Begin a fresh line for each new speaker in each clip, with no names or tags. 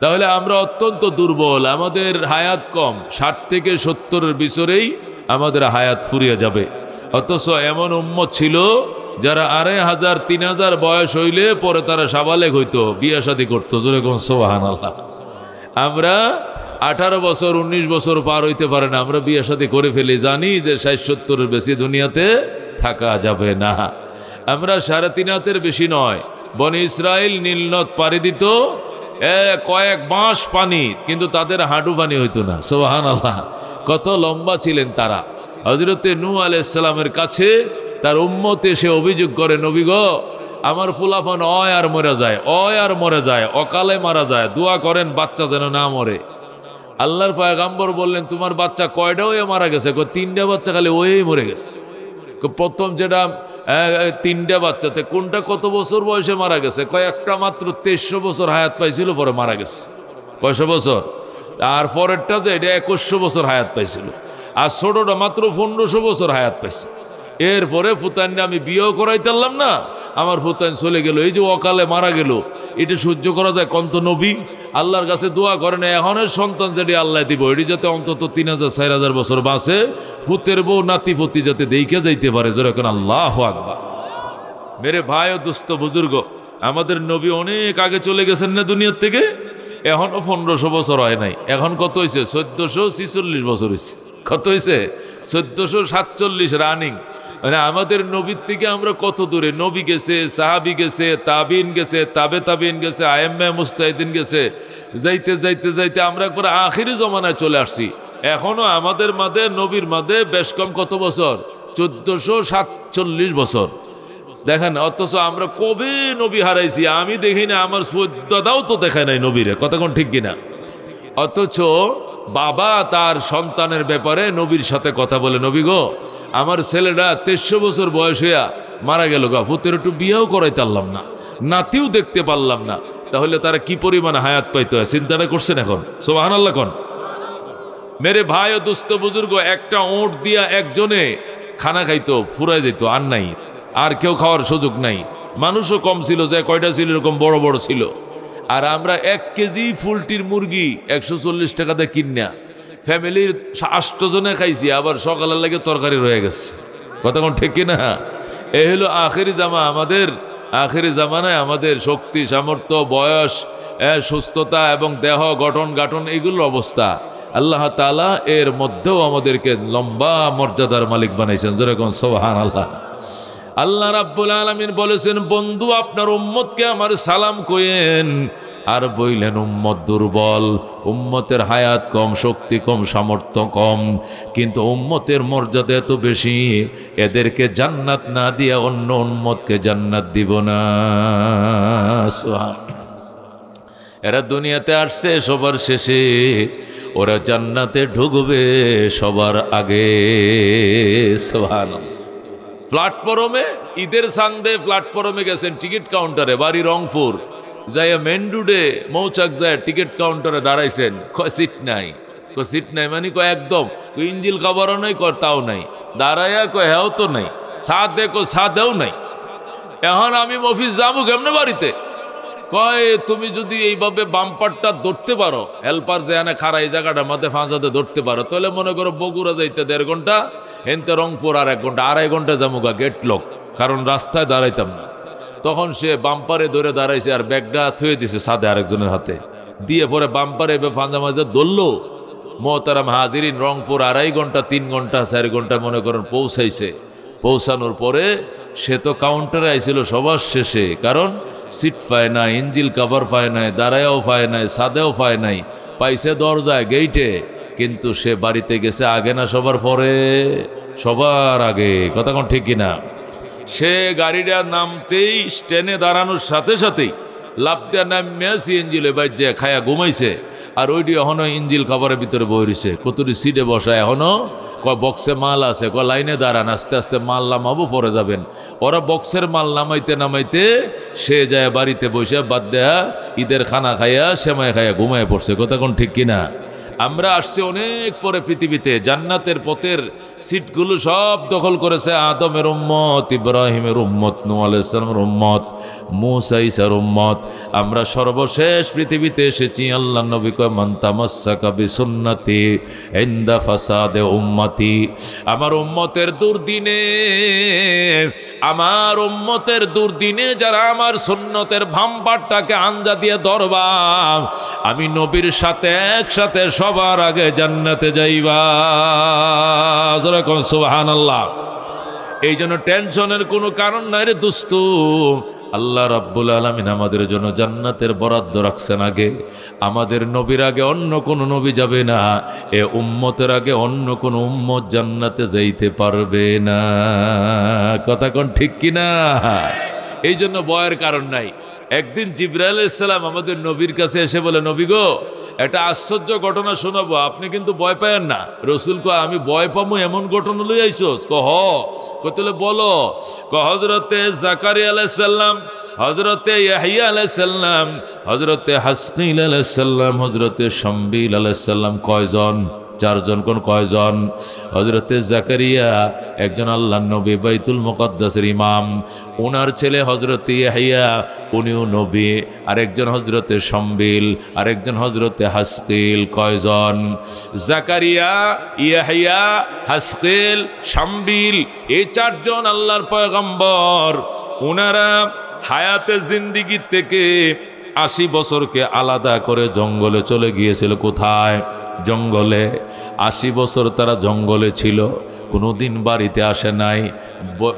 তাহলে আমরা অত্যন্ত দুর্বল, আমাদের হায়াত কম, 60 থেকে 70-এর ভিতরেই আমাদের হায়াত ফুরিয়ে যাবে। অথচ এমন উম্মত ছিল যারা 2500 3000 বয়স হইলে পরে তারা সাবালেগ হইতো, বিয়ে শাদী করতো। যেরকম সুবহানাল্লাহ। আমরা 18 বছর 19 বছর পার হইতে পারে না, আমরা বিয়ে শাদী করে ফেলি, জানি যে 60-70-এর বেশি দুনিয়াতে থাকা যাবে না। আমরা 3.5 হাতের বেশি নয়। বনি ইসরাইল নীলনদ পাড়ি দিত কয়েক মাস পানি, কিন্তু তাদের হাঁটু পানি হইতো না। সুবহানাল্লাহ। কত লম্বা ছিলেন তারা। হযরতে নূহ আলাইহিস সালামের কাছে তার উম্মত এসে অভিযোগ করে, নবী গো, আমার পোলাপান অয় আর মরে যায়, অয় আর মরে যায়, অকালে মারা যায়, দোয়া করেন বাচ্চা যেন না মরে। আল্লাহর পয়গম্বর বললেন, তোমার বাচ্চা কয়টা হয়ে মারা গেছে? 3টা বাচ্চা খালি ওই মরে গেছে। প্রথম যেটা 3টা বাচ্চাতে কোনটা কত বছর বয়সে মারা গেছে? একটা মাত্র 2300 বছর হায়াত পাইছিল, পরে মারা গেছে। কয়শো বছর? আর পরেরটা যে এটা 2100 বছর হায়াত পাইছিল, আর ছোটটা মাত্র 1500 বছর হায়াত পাইছে। এরপরে ফুতানটা আমি বিয়েও করাইতে পারলাম না, আমার ফুতান চলে গেল, এই যে অকালে মারা গেল, এটা সহ্য করা যায়? কন্ত নবী আল্লাহর কাছে দোয়া করেন, এখনের সন্তান যেটি আল্লাহ দিব, এটি যাতে অন্তত 3000-4000 বছর বাঁচে, ফুতের বউ নাতি ফুতি যাতে দেখে যাইতে পারে। যেরকম আল্লাহু আকবার। মেরে ভাই ও দোস্ত বুজুর্গ, আমাদের নবী অনেক আগে চলে গেছেন না দুনিয়ার থেকে, এখনো 1500 বছর হয় নাই। এখন কত হয়েছে? 1446 বছর হয়েছে। কত হয়েছে? 1447 রানিং। মানে আমাদের নবীর থেকে আমরা কত দূরে। নবী গেছে, সাহাবি গেছে, তাবিন গেছে, তাবে তাবিন গেছে, আইম্মা মুস্তাহিদিন গেছে, যাইতে যাইতে যাইতে আমরা একবার আখিরি জমানায় চলে আসছি। এখনো আমাদের মাঝে, নবীর মাঝে বেশ কম কত বছর? 1447 বছর। দেখেন, অথচ আমরা কবে নবী হারাইছি আমি দেখি না, আমার দাদাও তো দেখায় নাই নবীরে। কতক্ষণ ঠিক কিনা? অথচ বাবা তার সন্তানের ব্যাপারে নবীর সাথে কথা বলে, নবী গো, আমার ছেলেটা 2300 বছর বয়স হইয়া মারা গেল গা, ভূতের একটু বিয়েও করাইতে পারলাম না, নাতিও দেখতে পারলাম না। তাহলে তারা কি পরিমাণ হায়াত পাইতে হয় চিন্তাটা করছেন এখন? সুবহানাল্লাহ কোন? মেরে ভাই ও দুস্থ বুজুর্গ, একটা ওঁট দিয়া একজনে খানা খাইতো, ফুরায় যেত, আর নাই, আর কেউ খাওয়ার সুযোগ নাই। মানুষও কম ছিল, যে কয়টা ছিল এরকম বড় বড় ছিল। আর আমরা 1 কেজি ফুলটির মুরগি 140 টাকাতে কিনা ফ্যামিলির 8 জনে খাইছি, আবার সকালের লাগে তরকারি রয়ে গেছে। কতক্ষণ ঠিক কিনা? এ হলো আখেরি জামা। আমাদের আখেরি জামানায় আমাদের শক্তি, সামর্থ্য, বয়স, সুস্থতা এবং দেহ গঠন গাঠন এগুলোর অবস্থা, আল্লাহ তাআলা এর মধ্যেও আমাদেরকে লম্বা মর্যাদার মালিক বানাইছেন। যেরকম সুবহানাল্লাহ। আল্লাহ রাব্বুল আলামিন বলেছেন, বন্ধু আপনার উম্মতকে আমার সালাম কইেন, আর বইলেন উম্মত দুর্বল, উম্মতের হায়াত কম, শক্তি কম, সামর্থ্য কম, কিন্তু উম্মতের মর্যাদা এত বেশি, এদেরকে জান্নাত না দিয়ে অন্য উম্মতকে জান্নাত দিব না। এরা দুনিয়াতে আসছে সবার শেষে, ওরা জান্নাতে ঢুকবে সবার আগে। সুবহানাল্লাহ। প্ল্যাটফর্মে ঈদের সান্দে প্ল্যাটফর্মে গেছেন, টিকিট কাউন্টারে, বাড়ি রংপুর, যাইয়া মেন রোডে মৌচাক যায় টিকিট কাউন্টারে দাঁড়াইছেন, সিট নাই। সিট নাই মানে একদম ইঞ্জিল কাবারও নাই, তাও নাই। দাঁড়াইয়া হ্যাও তো নাই, সাথ দেখো সাথেও নাই। এখন আমি অফিস যাবো কেমনে বাড়িতে? কয় তুমি যদি এইভাবে বাম্পারটা ধরতে পারো, হেল্পার যেখানে খারা এই জায়গাটার মধ্যে ফাঁসাতে ধরতে পারো, তাহলে মনে করো বগুড়া যাইতে 1.5 ঘন্টা, এনতে রংপুর আর 1 ঘন্টা, 2.5 ঘন্টা যামুগা, গেট লক, কারণ রাস্তায় দাঁড়াইতাম না। তখন সে বাম্পারে ধরে দাঁড়াইছে, আর ব্যাগটা থুয়ে দিছে সাথে আরেকজনের হাতে দিয়ে, পরে বাম্পারে ফাঁজা মাঝে ধরলো। মোহতারাম হাজিরিন, রংপুর 2.5 ঘন্টা, 3 ঘন্টা, 4 ঘন্টা মনে করেন পৌঁছাইছে। পৌঁছানোর পরে সে তো কাউন্টারে আইছিল সবার শেষে, কারণ সিট পায় না, ইঞ্জিল কাভার পায় নাই, দাঁড়ায়ও পায় নাই, সাদেও পায় নাই, পাইছে দরজায় গেইটে, কিন্তু সে বাড়িতে গেছে আগে না সবার পরে? সবার আগে। কথা কোন ঠিক কিনা? সে গাড়িটা নামতেই স্ট্যান্ডে দাঁড়ানোর সাথে সাথেই লাফ দেওয়া নামে সিএনজিলে বাইরে খায়া ঘুমাইছে, আর ওইটি এখনো ইঞ্জিল খাবারের ভিতরে বই রয়েছে। কতটি সিটে বসা এখনো, বক্সে মাল আছে, লাইনে দাঁড়ান, আস্তে আস্তে মাল নামাবো, পরে যাবেন। ওরা বক্সের মাল নামাইতে নামাইতে সে যায় বাড়িতে বসে বাদ দেয়া ঈদের খানা খাইয়া, সেমাই খাইয়া ঘুমায় পড়ছে। কথা কোন ঠিক কিনা? আমরা আসছি অনেক পরে পৃথিবীতে, জান্নাতের পথের সিটগুলো সব দখল করেছে আদমের উম্মত, ইব্রাহিমের উম্মত, নূহ আলাইহিস সালামের উম্মত, মূসা ঈসার উম্মত। আমরা সর্বশেষ পৃথিবীতে এসেছি, আল্লাহ নবী কয় মান তামাসসাকা বিসুন্নতি ইনদা ফাসাদে উম্মতি। আমার উম্মতের দুর্দিনে, আমার উম্মতের দুর্দিনে যারা আমার সুন্নতের ভাম্পারটাকে আঞ্জা দিয়ে ধরবা, আমি নবীর সাথে একসাথে সবার আগে জান্নাতে যাইবা। যেরকম সুবহানাল্লাহ। এই জন্য টেনশনের কোনো কারণ নাই রে দোস্ত। আল্লাহ রাব্বুল আলামিন আমাদের জন্য জান্নাতের বরাদ্দ রাখছেন আগে। আমাদের নবীর আগে অন্য কোনো নবী যাবে না, এ উম্মতের আগে অন্য কোনো উম্মত জান্নাতে যাইতে পারবে না। কথা কোন ঠিক কিনা? এই জন্য ভয়ের কারণ নাই। একদিন জিবরাইল আলাইহিস সালাম আমাদের নবীর কাছে এসে বলে, নবী গো, একটা আশ্চর্য ঘটনা শোনাবো, আপনি কিন্তু ভয় পায়েন না। রসুল কয়, আমি ভয় পাবো এমন ঘটনা লই আইছোস? কতলে বলো। হযরতে জাকারিয়া আলাইহিস সালাম, হযরতে ইয়াহইয়া আলাইহিস সালাম, হযরতে হাসকিল আলাইহিস সালাম, হযরতে শামবিল আলাইহিস সালাম কয়জন? চারজন। কোন কয়জন? হযরতে জাকারিয়া একজন আল্লাহর নবী, বাইতুল মুকদ্দাসের ইমাম। ওনার ছেলে হযরতে ইয়াহইয়া, উনিও নবী। আরেকজন হযরতে শামবিল, আরেকজন হযরতে হাসকিল। কয়জন? জাকারিয়া, ইয়াহইয়া, হাসকিল, শামবিল, এই চারজন আল্লাহর পয়গম্বর। ওনারা হায়াতে জিন্দেগি থেকে 80 বছরকে আলাদা করে জঙ্গলে চলে গিয়েছিল। কোথায়? জঙ্গলে। 80 বছর তারা জঙ্গলে ছিল, কোনোদিন বাড়িতে আসে নাই,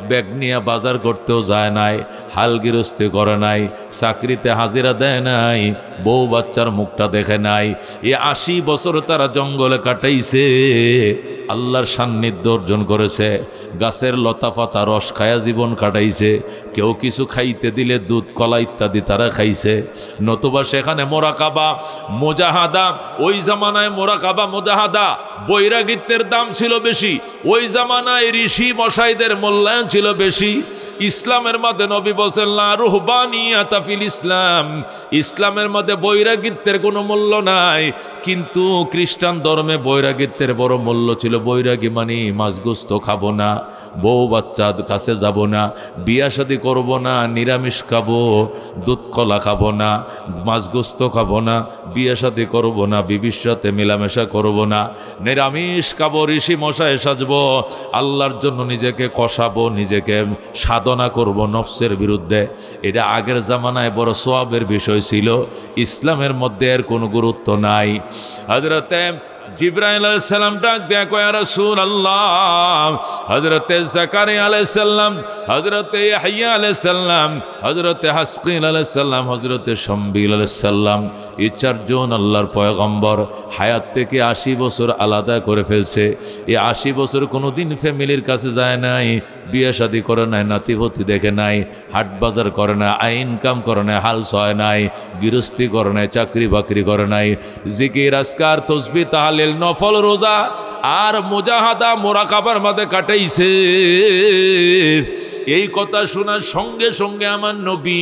ব্যাগ নিয়ে বাজার করতেও যায় নাই, হাল গৃহস্থী করে নাই, চাকরিতে হাজিরা দেয় নাই, বউ বাচ্চার মুখটা দেখে নাই। এই 80 বছর তারা জঙ্গলে কাটাইছে, আল্লাহর সান্নিধ্য অর্জন করেছে, গাছের লতা পাতা রস খায়া জীবন কাটাইছে। কেউ কিছু খাইতে দিলে দুধ কলা ইত্যাদি তারা খাইছে। নতুবা সেখানে মোরাকাবা মুজাহাদা, ওই জামানায় মোরাকাবা মুজাহাদা বৈরাগীত্বের দাম ছিল বেশি। ওই জামানায় ঋষি মশাইদের মূল্যায়ন ছিল বেশি। ইসলামের মধ্যে নবী বলছেন লা রুহবানিয়াতা ফিল ইসলাম, ইসলামের মধ্যে বৈরাগীত্বের কোনো মূল্য নাই। কিন্তু খ্রিস্টান ধর্মে বৈরাগীত্বের বড় মূল্য ছিল। বৈরাগী মানে মাছ গোস্ত খাবো না, বউ বাচ্চার কাছে যাব না, বিয়া শাদী করবো না, নিরামিষ খাবো, দুধ কলা খাবো না, মাছ গোস্ত খাবো না, বিয়া শাদী করবো না, বিবির সাথে মেলামেশা করবো না, নিরামিষ খাবো, ঋষি মশাই সাজবো, আল্লাহর জন্য নিজেকে কষাবো, নিজেকে সাধনা করব নফসের বিরুদ্ধে। এটা আগের জামানায় বড় সোয়াবের বিষয় ছিল। ইসলামের মধ্যে এর কোনো গুরুত্ব নাই। হযরতে জিবরাইল আলাইহিস সালাম ডাক দেয়া কয়, ইয়া রাসূলুল্লাহ। হযরতে জাকারিয়া আলাইহিস সালাম, হযরতে ইয়াহইয়া আলাইহিস সালাম, হযরতে হাসকিল আলাইহিস সালাম, হযরতে শামবিল আলাইহিস সালাম, এই চারজন আল্লাহর পয়গম্বর হায়াত থেকে 80 বছর আলাদা করে ফেলছে। এই 80 বছর কোনোদিন ফ্যামিলির কাছে যায় নাই, বিয়ে শাদী করে নাই, নাতিভতি দেখে নাই, হাট বাজার করে না, ইনকাম করে নাই, হাল ছয় নাই, গৃহস্থী করে নাই, চাকরি বাকরি করে নাই, জিকির আজকার তসবিহ তাহলিল নফল রোজা আর মুজাহাদা মোরাকাবার মধ্যে কাটাইছে। এই কথা শোনার সঙ্গে সঙ্গে আমার নবী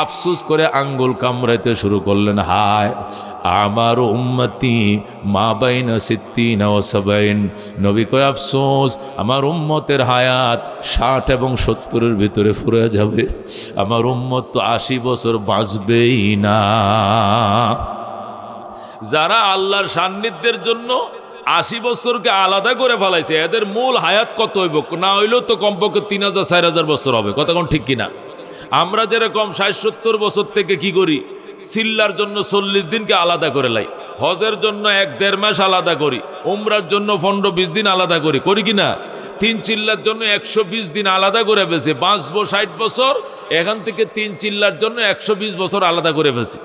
আফসোস করে আঙ্গুল কামড়াইতে শুরু করলেন, হায় আমার উম্মতি মা বাইনা সিত্তিনা ওয়া সাবাইন। নবী কয়, আফসোস, আমার উম্মতের হায়াত 60 এবং 70-এর ভিতরে ফুরে যাবে। আমার উম্মত তো 80 বছর বাঁচবেই না। যারা আল্লাহর সান্নিধ্যের জন্য 80 বছরকে আলাদা করে ফেলাইছে, এদের মূল হায়াত কত হইব? না হইলেও তো কমপক্ষে 3000-4000 বছর হবে। কথা কোন ঠিক কিনা? আমরা যেরকম 60-70 বছর থেকে কি করি, সিল্লার জন্য 40 দিনকে আলাদা করে লাই, হজের জন্য 1-1.5 মাস আলাদা করি, উমরার জন্য 15-20 দিন আলাদা করি কিনা? 3 চিল্লার জন্য 120 দিন আলাদা করে ফেলছে। বাঁচবো 60 বছর, এখান থেকে 3 চিল্লার জন্য 120 বছর আলাদা করে ফেলছি।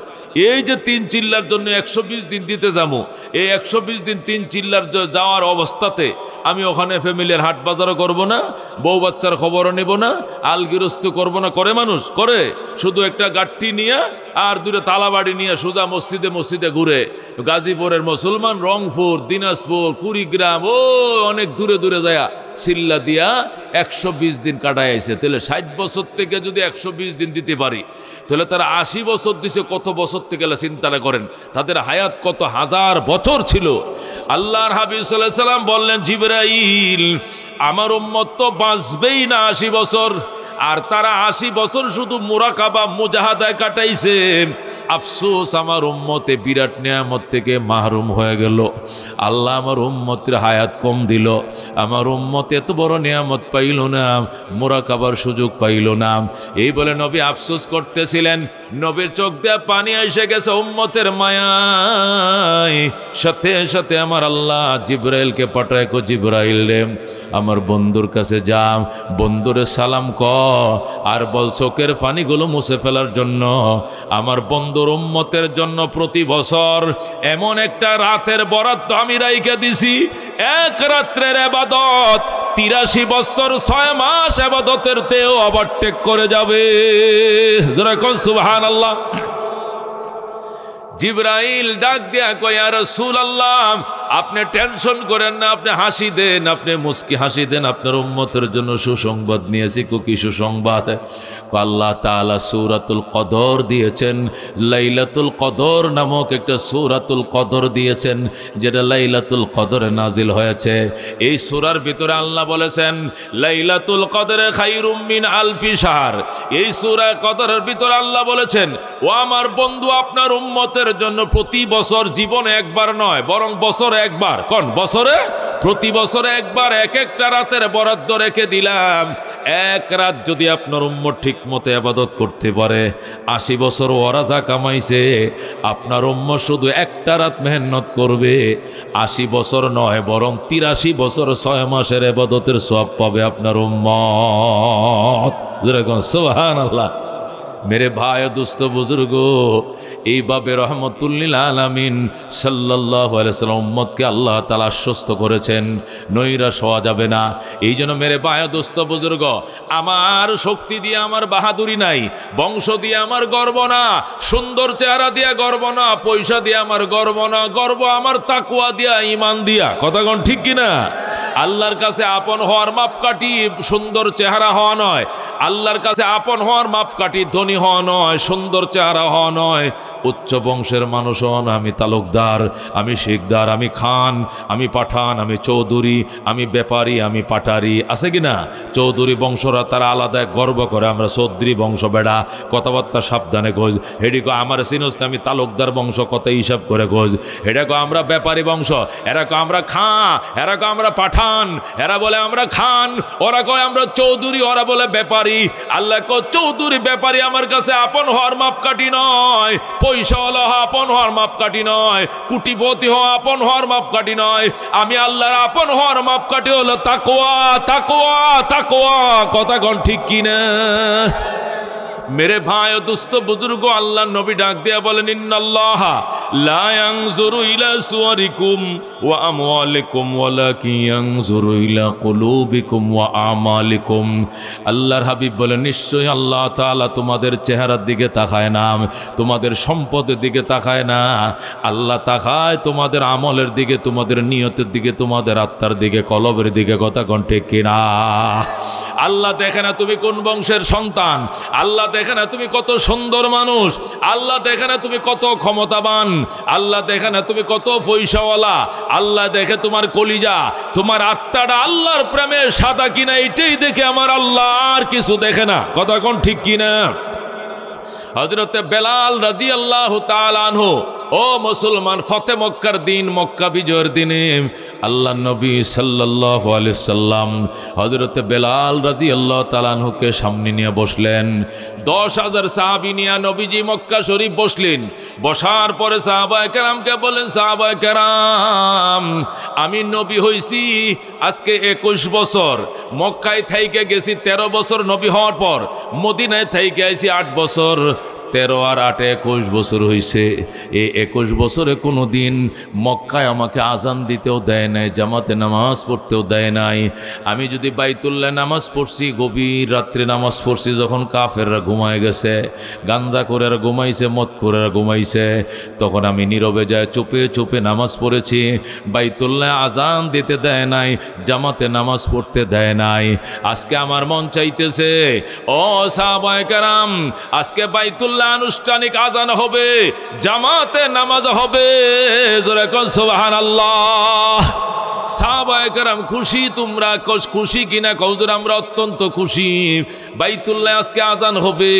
এই যে 3 চিল্লার জন্য 120 দিন দিতে যাবো, এই 120 দিন 3 চিল্লার যাওয়ার অবস্থাতে আমি ওখানে ফ্যামিলির হাট বাজারও করবো না, বউ বাচ্চার খবরও নেব না, আলগিরস্ত করবো না। করে মানুষ? করে। শুধু একটা গাঠটি নিয়ে আর 2টা তালাবাড়ি নিয়ে সোজা মসজিদে ঘুরে। গাজীপুরের মুসলমান রংপুর, দিনাজপুর, কুড়িগ্রাম, ও অনেক দূরে দূরে যায় চিল্লা দিয়া 120 দিন কাটায় আইছে। তাহলে 60 বছর থেকে যদি 120 দিন দিতে পারি, তাহলে তারা 80 বছর দিছে, কত বছর থেকে চিন্তা করেন, তাদের হায়াত কত হাজার বছর ছিল। আল্লাহর হাবিব সাল্লাল্লাহু আলাইহি সাল্লাম বললেন, জিবরাইল, আমার উম্মত তো বাঁচবেই না 80 বছর। আর তারা 80 বছর শুধু মুরাকাবা মুজাহাদায় কাটাইছে। আফসোস, আমার উম্মতে বিরাট নিয়ামত থেকে মাহরুম হয়ে গেল। আল্লাহ আমার উম্মতের হায়াত কম দিল। আমার উম্মত এত বড় নিয়ামত পাইল না, মুরাকাবার সুযোগ পাইল না। এই বলে নবী আফসোস করতেছিলেন। নবীর চোখ দিয়ে পানি এসে গেছে উম্মতের মায়ায়। সাথে সাথে আমার আল্লাহ জিব্রাইলকে পাঠায়, কো জিব্রাইল রে, আমার বন্ধুর কাছে যা, বন্ধুরে সালাম ক, আর বল চোখের পানিগুলো মুছে ফেলার জন্য। আমার বন্ধুর উম্মতের জন্য প্রতি বছর এমন একটা রাতের বরাদ্দ আমি রাইখা দিছি, এক রাত্রের ইবাদত 83 বছর 6 মাস ইবাদতের তেও ওভারটেক করে যাবে। যারা কোন সুবহানাল্লাহ। জিবরাইল ডাক দিয়া কয়, ইয়া রাসূলুল্লাহ, আপনি টেনশন করেন না, আপনি হাসি দেন, আপনি মুস্কি হাসি দেন, আপনার উম্মতের জন্য সুসংবাদ নিয়েছি। কি সুসংবাদ? আল্লাহ তাআলা সূরাতুল কদর দিয়েছেন, লাইলাতুল কদর নামক একটা সূরাতুল কদর দিয়েছেন, যেটা লাইলাতুল কদরে নাজিল হয়েছে। এই সূরার ভিতরে আল্লাহ বলেছেন লাইলাতুল কদরে খায়রুম মিন আলফি শাহর। এই সূরা কদরের ভিতরে আল্লাহ বলেছেন, ও আমার বন্ধু, আপনার উম্মতের জন্য প্রতি বছর, জীবনে একবার নয় বরং বছরে একবার, কোন বছরে? প্রতি বছরে একবার এক একটা রাতের বরাদ্দ রেখে দিলাম। এক রাত যদি আপনার উম্মত ঠিক মতো ইবাদত করতে পারে, 80 বছর ওরা যা কামাইছে, আপনার উম্মত শুধু একটা রাত মেহনত করবে, 80 বছর নয় বরং 83 বছর 6 মাসের ইবাদতের সওয়াব পাবে আপনার উম্মত। যেরকম সুবহানাল্লাহ। मेरे भाई दोस्तों बुजुर्ग, এইভাবে রহমতুল্লিল আলামিন সাল্লাল্লাহু আলাইহি ওয়াসাল্লাম উম্মতকে আল্লাহ তাআলা আশ্বস্ত করেছেন, নৈরাশ হওয়া যাবে না। এই জন্য মেরে ভাই দোস্ত বুজুর্গ, আমার শক্তি দিয়ে আমার বাহাদুরি নাই, বংশ দিয়ে আমার গর্ব না, সুন্দর চেহারা দিয়ে গর্ব না, পয়সা দিয়ে আমার গর্ব না, গর্ব আমার তাকওয়া দিয়া, ঈমান দিয়া। কথা কোন ঠিক কিনা? আল্লাহর কাছে আপন হওয়ার মাপকাঠি সুন্দর চেহারা হওয়া নয়। আল্লাহর কাছে আপন হওয়ার মাপকাঠি ধনী হওয়া নয়, সুন্দর চেহারা হওয়া নয়, উচ্চ বংশের মানুষ হন। আমি তালুকদার, আমি শিকদার, আমি খান, আমি পাঠান, আমি চৌধুরী, আমি ব্যাপারী, আমি পাটারি, আছে কি না? চৌধুরী বংশরা তারা আলাদা গর্ব করে, আমরা চৌধুরী বংশ বেড়া, কথাবার্তা সাবধানে গোজ। হেডিকো আমার সিনোস, আমি তালুকদার বংশ, কথা হিসাব করে গোজ। হেডাকো আমরা ব্যাপারী বংশ, এরাকো আমরা খা, এরাকো আমরা পাঠান, এরা বলে আমরা খান, ওরা কয় আমরা চৌধুরী, ওরা বলে ব্যাপারী। আল্লাহ কো চৌধুরী ব্যাপারী আমার কাছে আপন হওয়ার মাপকাঠি নয়, পয়সাওয়ালা হওয়া আপন হওয়ার মাপকাঠি নয়, কোটিপতি হওয়া আপন হওয়ার মাপকাঠি নয়। আমি আল্লাহর আপন হওয়ার মাপকাঠি হলো তাকওয়া, তাকওয়া, তাকওয়া। কথা কোন ঠিক কিনা? मेरे भाई दोस्तों बुजुर्गो, अल्लाह नबी डाक दिया बोलेन, इन्नाल्लाह ला यंजुरु इला सुवरिकुम व अमवालिकुम वलाकिन यंजुरु इला कुलूबिकुम व आमालिकुम। আল্লাহর হাবিব বলেন, নিশ্চয়ই আল্লাহ তাআলা তোমাদের চেহারার দিকে তাকায় না, তোমাদের সম্পদের দিকে তাকায় না, আল্লাহ তাকায় তোমাদের আমলের দিকে, তোমাদের নিয়তের দিকে, তোমাদের আত্মার দিকে, কলবের দিকে। কথা কোন ঠিক কিনা? আল্লাহ দেখে না তুমি কোন বংশের সন্তান, আল্লাহ দেখে না তুমি কত সুন্দর মানুষ, আল্লাহ দেখে না তুমি কত ক্ষমতাবান, আল্লাহ দেখে না তুমি কত পয়সাওয়ালা, আল্লাহ দেখে তোমার কলিজা, তোমার আত্মাটা আল্লাহর প্রেমে সাদা কিনা, এটাই দেখে আমার আল্লাহ, আর কিছু দেখে না। কথা কোন ঠিক কিনা? হযরতে বেলাল রাদিয়াল্লাহু তাআলা আনহু, ও মুসলমান, ফতে মক্কার দিন, মক্কা বিজয়ের দিনে আল্লাহ নবী সাল্লাল্লাহু আলাইহি সাল্লাম হযরতে বেলাল রাদিয়াল্লাহু তাআলা আনহুকে সামনে নিয়ে বসলেন। 10,000 সাহাবী নিয়ে নবীজি মক্কা শরীফ বসলেন। বসার পরে সাহাবায়ে কেরামকে বলেন, সাহাবায়ে কেরাম, আমি নবী হইছি আজকে 21 বছর, মক্কায় থাইকে গেছি 13 বছর নবী হওয়ার পর, মদিনায় থাইকে আইছি 8 বছর, 13 আর 8 21 বছর হয়েছে। এই 21 বছরে কোনো দিন মক্কায় আমাকে আজান দিতেও দেয় নাই, জামাতে নামাজ পড়তেও দেয় নাই। আমি যদি বাইতুল্লাহ নামাজ পড়ছি, গভীর রাত্রে নামাজ পড়ছি, যখন কাফেররা ঘুমায় গেছে, গাঞ্জা করে ঘুমাইছে, মদ করে ঘুমাইছে, তখন আমি নীরবে যায় চুপে চুপে নামাজ পড়েছি। বাইতুল্লাহ আজান দিতে দেয় নাই, জামাতে নামাজ পড়তে দেয় নাই। আজকে আমার মন চাইতেছে, ও সাহাবায়ে কেরাম, আজকে বাইতুল্লাহ আনুষ্ঠানিক আজান হবে, জামাতে নামাজ হবে। জোরে কোন সুবহানাল্লাহ। সাহাবায়ে কেরাম খুশি, তোমরা খুশি কিনা? হুজুর আমরা অত্যন্ত খুশি, বাইতুল্লাহ আজকে আজান হবে,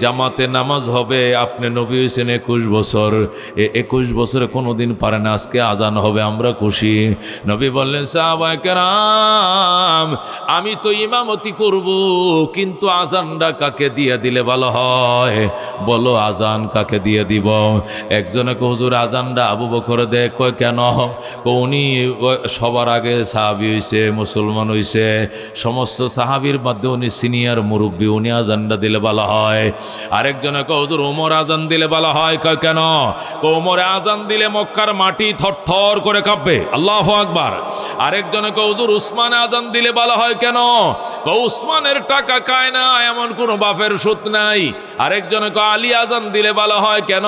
জামাতে নামাজ হবে। আপনি নবী হয়েছেন 21 বছর, 21 বছরে কোনোদিন পারে না, আজকে আজান হবে, আমরা খুশি। নবী বললেন, সাহাবায়ে কেরাম আমি তো ইমামতি করব, কিন্তু আজানটা কাকে দিয়ে দিলে ভালো হয়? বলো আজান কাকে দিয়ে দিব? একজনে হুজুর আজানটা আবু বকর দে। কয় কেন? উনি সবার আগে সাহাবী হইছে, মুসলমান হইছে, সমস্ত সাহাবীর মধ্যে উনি সিনিয়র মুরব্বী, উনি আজানটা দিলে ভালো হয়। আরেকজনে হুজুর ওমর আজান দিলে ভালো হয়। কয় কেন? ওমরে আজান দিলে মক্কার মাটি থরথর করে কাঁপবে। আল্লাহু আকবার। আরেকজনে হুজুর উসমান আজান দিলে ভালো হয়। কেন? উসমানের টাকা খায় না, এমন কোন বাপের সুদ নাই। আরেকজনে আলী আজান দিলে ভালো হয়। কেন?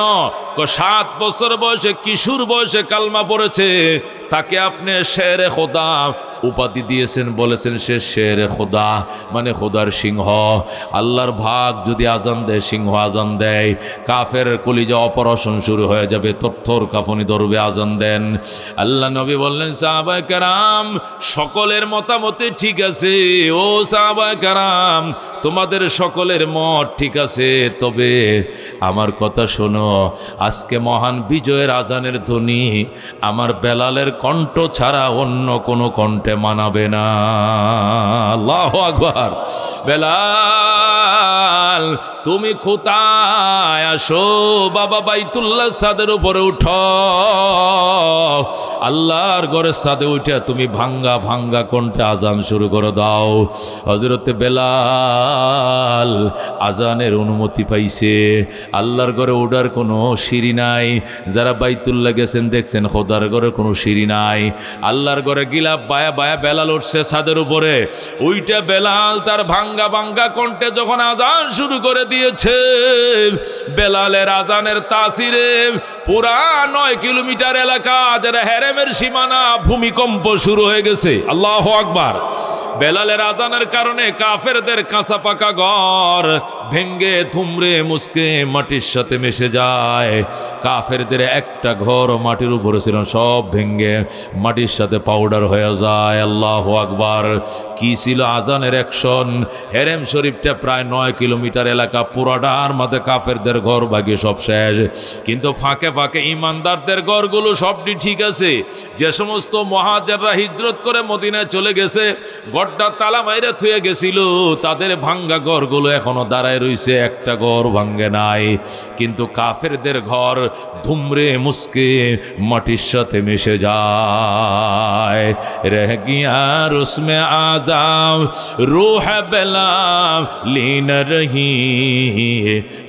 7 বছর বয়সে, কিশোর বয়সে কালমা পড়েছে, তাকে আপনি শেরে খোদা উপাধি দিয়েছেন, বলেছেন সে শেরে খোদা, মানে খোদার সিংহ। আল্লাহর ভাগ যদি আজান দেয়, সিংহ আজান দেয়, কাফের কলিজা অপারেশন শুরু হয়ে যাবে, থরথর কাঁপুনি ধরবে। আজান দেন। আল্লাহ নবী বললেন, সাহাবায়ে কেরাম সকলের মতামতে ঠিক আছে। ও সাহাবায়ে কেরাম তোমাদের সকলের মত ঠিক আছে, তবে আমার কথা শোনো, আজকে মহান বিজয়ের আজানের ধ্বনি আমার বেলালের কণ্ঠ ছাড়া অন্য কোনো কণ্ঠে মানাবে না। আল্লাহু আকবার। বেলাল তুমি কোথায়? আসো বাবা, বাইতুল্লাহ ছাদের উপরে উঠো। আল্লাহর ঘরের ছাদে উঠে তুমি ভাঙ্গা ভাঙ্গা কণ্ঠে আজান শুরু করে দাও। হযরতে বেলাল আজানের অনুমতি পাইছে। আল্লাহর ঘরে ওঠার কোনো সিঁড়ি নাই। যারা বাইতুল্লাহ গেছেন দেখছেন খোদার ঘরে কোনো সিঁড়ি নাই। আল্লাহর ঘরে গিলাপ বায়া বায়া বেলাল উঠছে ছাদের উপরে। ওইটা বেলাল তার ভাঙ্গা ভাঙ্গা কণ্ঠে যখন আজান শুরু করে দিয়েছে, বেলালের আজানের তাসিরে পুরা 9 কিলোমিটার এলাকা যারা হেরেমের সীমানা ভূমিকম্প শুরু হয়ে গেছে। আল্লাহু আকবার। বেলালের আজানের কারণে কাফেরদের কাঁচা পাকা ঘর ভেঙ্গে থুমরে মুসকে মাটির সাথে মিশে যায়। কাফেরদের একটা ঘর মাটির উপরে ছিল, সব ভেঙ্গে মাটির সাথে পাউডার হয়ে যায়। আল্লাহু আকবার। কি ছিল আজানের অ্যাকশন! হেরেম শরীফটা প্রায় 9 কিলোমিটার এলাকা, পুরাটার মধ্যে কাফেরদের ঘর ভাগে সব শেষ। কিন্তু ফাঁকে ফাঁকে ইমানদারদের ঘরগুলো সবটি ঠিক আছে। যে সমস্ত মুহাজিররা হিজরত করে মদিনায় চলে গেছে, গড়টা তালা মাইরা থুয়ে গেছিল, তাদের ভাঙ্গা ঘরগুলো এখনো দাঁড়ায় রইছে, একটা ঘর ভাঙ্গে নাই। কিন্তু কাফেরদের ঘর ধুমরে মুসকে মাটির সাথে মিশে যায়। রহ গিয়া রুসমে আজাম রূহ বেলাল লীন রহি,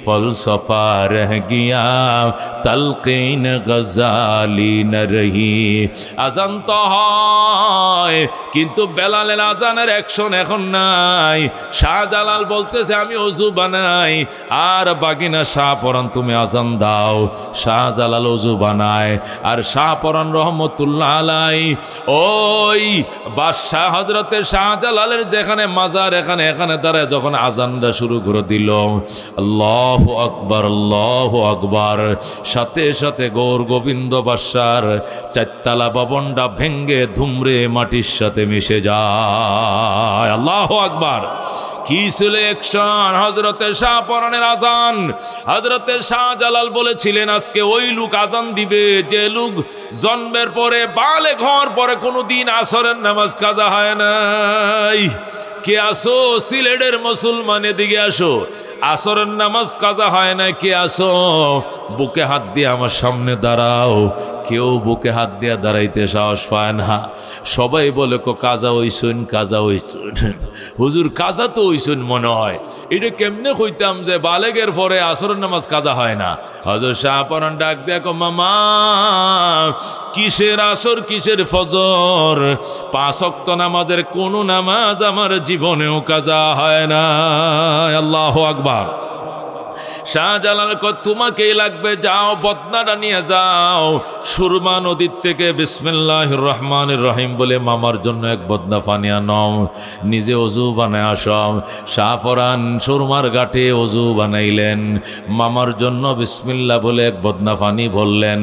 ফলসফা রহ গিয়া তলকিন গজালি ন রহি। আজান তো হয়, কিন্তু বেলালের আজানের অ্যাকশন এখন নাই। শাহজালাল বলতেছে আমি ওযু বানাই, আর বাগিনা শাহপরান তুমি আজান দাও। শাহজালাল ওযু বানায়, আর শাহপরান রহমতুল্লাহ আলাই ওই বাদশাহ হযরতে শাহজালালের যেখানে মাজার, এখানে দাঁড়ায় যখন আজানটা শুরু করে দিল, আল্লাহু আকবার, আল্লাহু আকবার, সাথে সাথে গৌর গোবিন্দ বাদশার 4তলা ভবনটা ভেঙ্গে ধুমরে মাটির সাথে মিশে যায়। আল্লাহু আকবার। কি ছিল অ্যাকশন! হযরতে শাহপরানের আজান। হযরতে শাহজালাল বলেছিলেন আজকে ওই লোক আজান দিবে যে লোক জন্মের পরে বালেগ হওয়ার পরে কোনোদিন আসরের নামাজ কাজা হয় নাই। কে আসো সিলেটের মুসলমান, এদিকে আসো। আসরের নামাজ কাজা হয় না, কে আসো? বুকে হাত দিয়ে আমার সামনে দাঁড়াও। কেউ বুকে হাত দিয়ে দাঁড়াইতে সাহস পায় না। সবাই বলে কাজা হইছুন, কাজা হইছুন। হুজুর কাজা তো হইছুন মনে হয়। এটা কেমনে কইতাম যে বালেগের পরে আসরের নামাজ কাজা হয় না? হযরত শাহপরান ডাক দেখো, মামা কিসের আসর কিসের ফজর? 5 ওয়াক্ত নামাজের কোন নামাজ আমার জীবনেও কাজা হয় না। আল্লাহু আকবার। শাহজালাল কয় তোমাকেই লাগবে, যাও বদনাটা নিয়ে যাও সুরমা নদীর থেকে বিসমিল্লাহির রহমানির রহিম বলে মামার জন্য এক বদনা পানি আনম, নিজে অজু বানায় আসম। শাহফরান সুরমার ঘাটে অজু বানাইলেন, মামার জন্য বিসমিল্লাহ বলে এক বদনা পানি বললেন,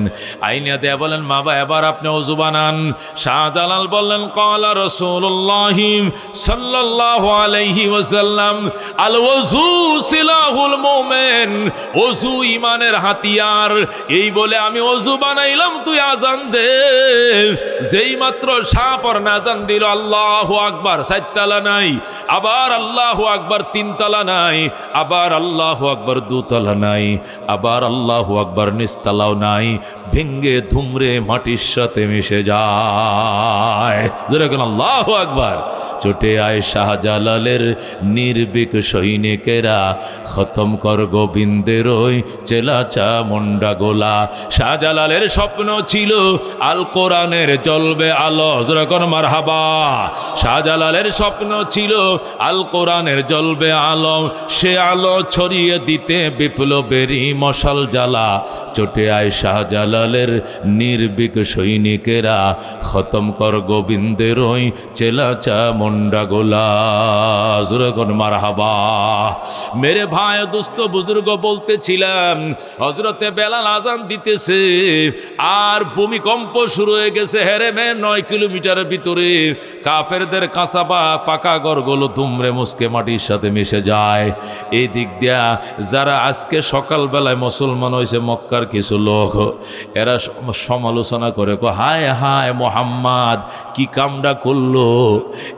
আইনিয়া দেয়া বলেন বাবা এবার আপনি অজু বানান। শাহজালাল বললেন ক্বালা রাসূলুল্লাহ সাল্লাল্লাহু আলাইহি ওয়াসাল্লাম আল ওযু সিলাহুল মুমিন, অজু ঈমানের হাতিয়ার। এই বলে আমি অজু বানাইলাম, তুই আজান দে। যেই মাত্র শাহপরান আজান দিল, আল্লাহু আকবার, চারতলা নাই, আবার আল্লাহু আকবার তিনতলা নাই, আবার আল্লাহু আকবার দুতলা নাই, আবার আল্লাহু আকবার নিচতলাও নাই, ভেঙ্গে ধুমরে মাটির সাথে মিশে যায়। যেরকম আল্লাহু আকবার। চটে আয় শাহজালালের নির্ভীক সৈনিকেরা, খতম কর গোবিন্দের ওই চেলাচা মুন্ডা গোলা। শাহজালালের স্বপ্ন ছিল আল কোরআনের জ্বলবে আলো, যেরকম মারহাবা। শাহজালালের স্বপ্ন ছিল আল কোরআনের জ্বলবে আলো, সে আলো ছড়িয়ে দিতে বিপ্লবেরই মশাল জ্বালা। চটে আয় শাহজালালের নির্ভীক সৈনিকেরা, খতম কর গোবিন্দের ওই চেলাচা মুন্ডা গোলা, যেরকম মারহাবা। মেরে ভাই দোস্ত বুজুর্গ বলতেছিলাম, হযরতে বেলাল আজান দিতেছে আর ভূমিকম্প শুরু হয়ে গেছে হেরেমে 9 কিলোমিটারের ভিতরে। কাফেরদের কাঁচা পাকা ঘরগুলো দুমড়ে মুসকে মাটির সাথে মিশে যায়। এই দিক দিয়া যারা আজকে সকালবেলায় মুসলমান হয়েছে মক্কার কিছু লোক, এরা সমালোচনা করে, হায় হায় মোহাম্মদ কি কামটা করলো,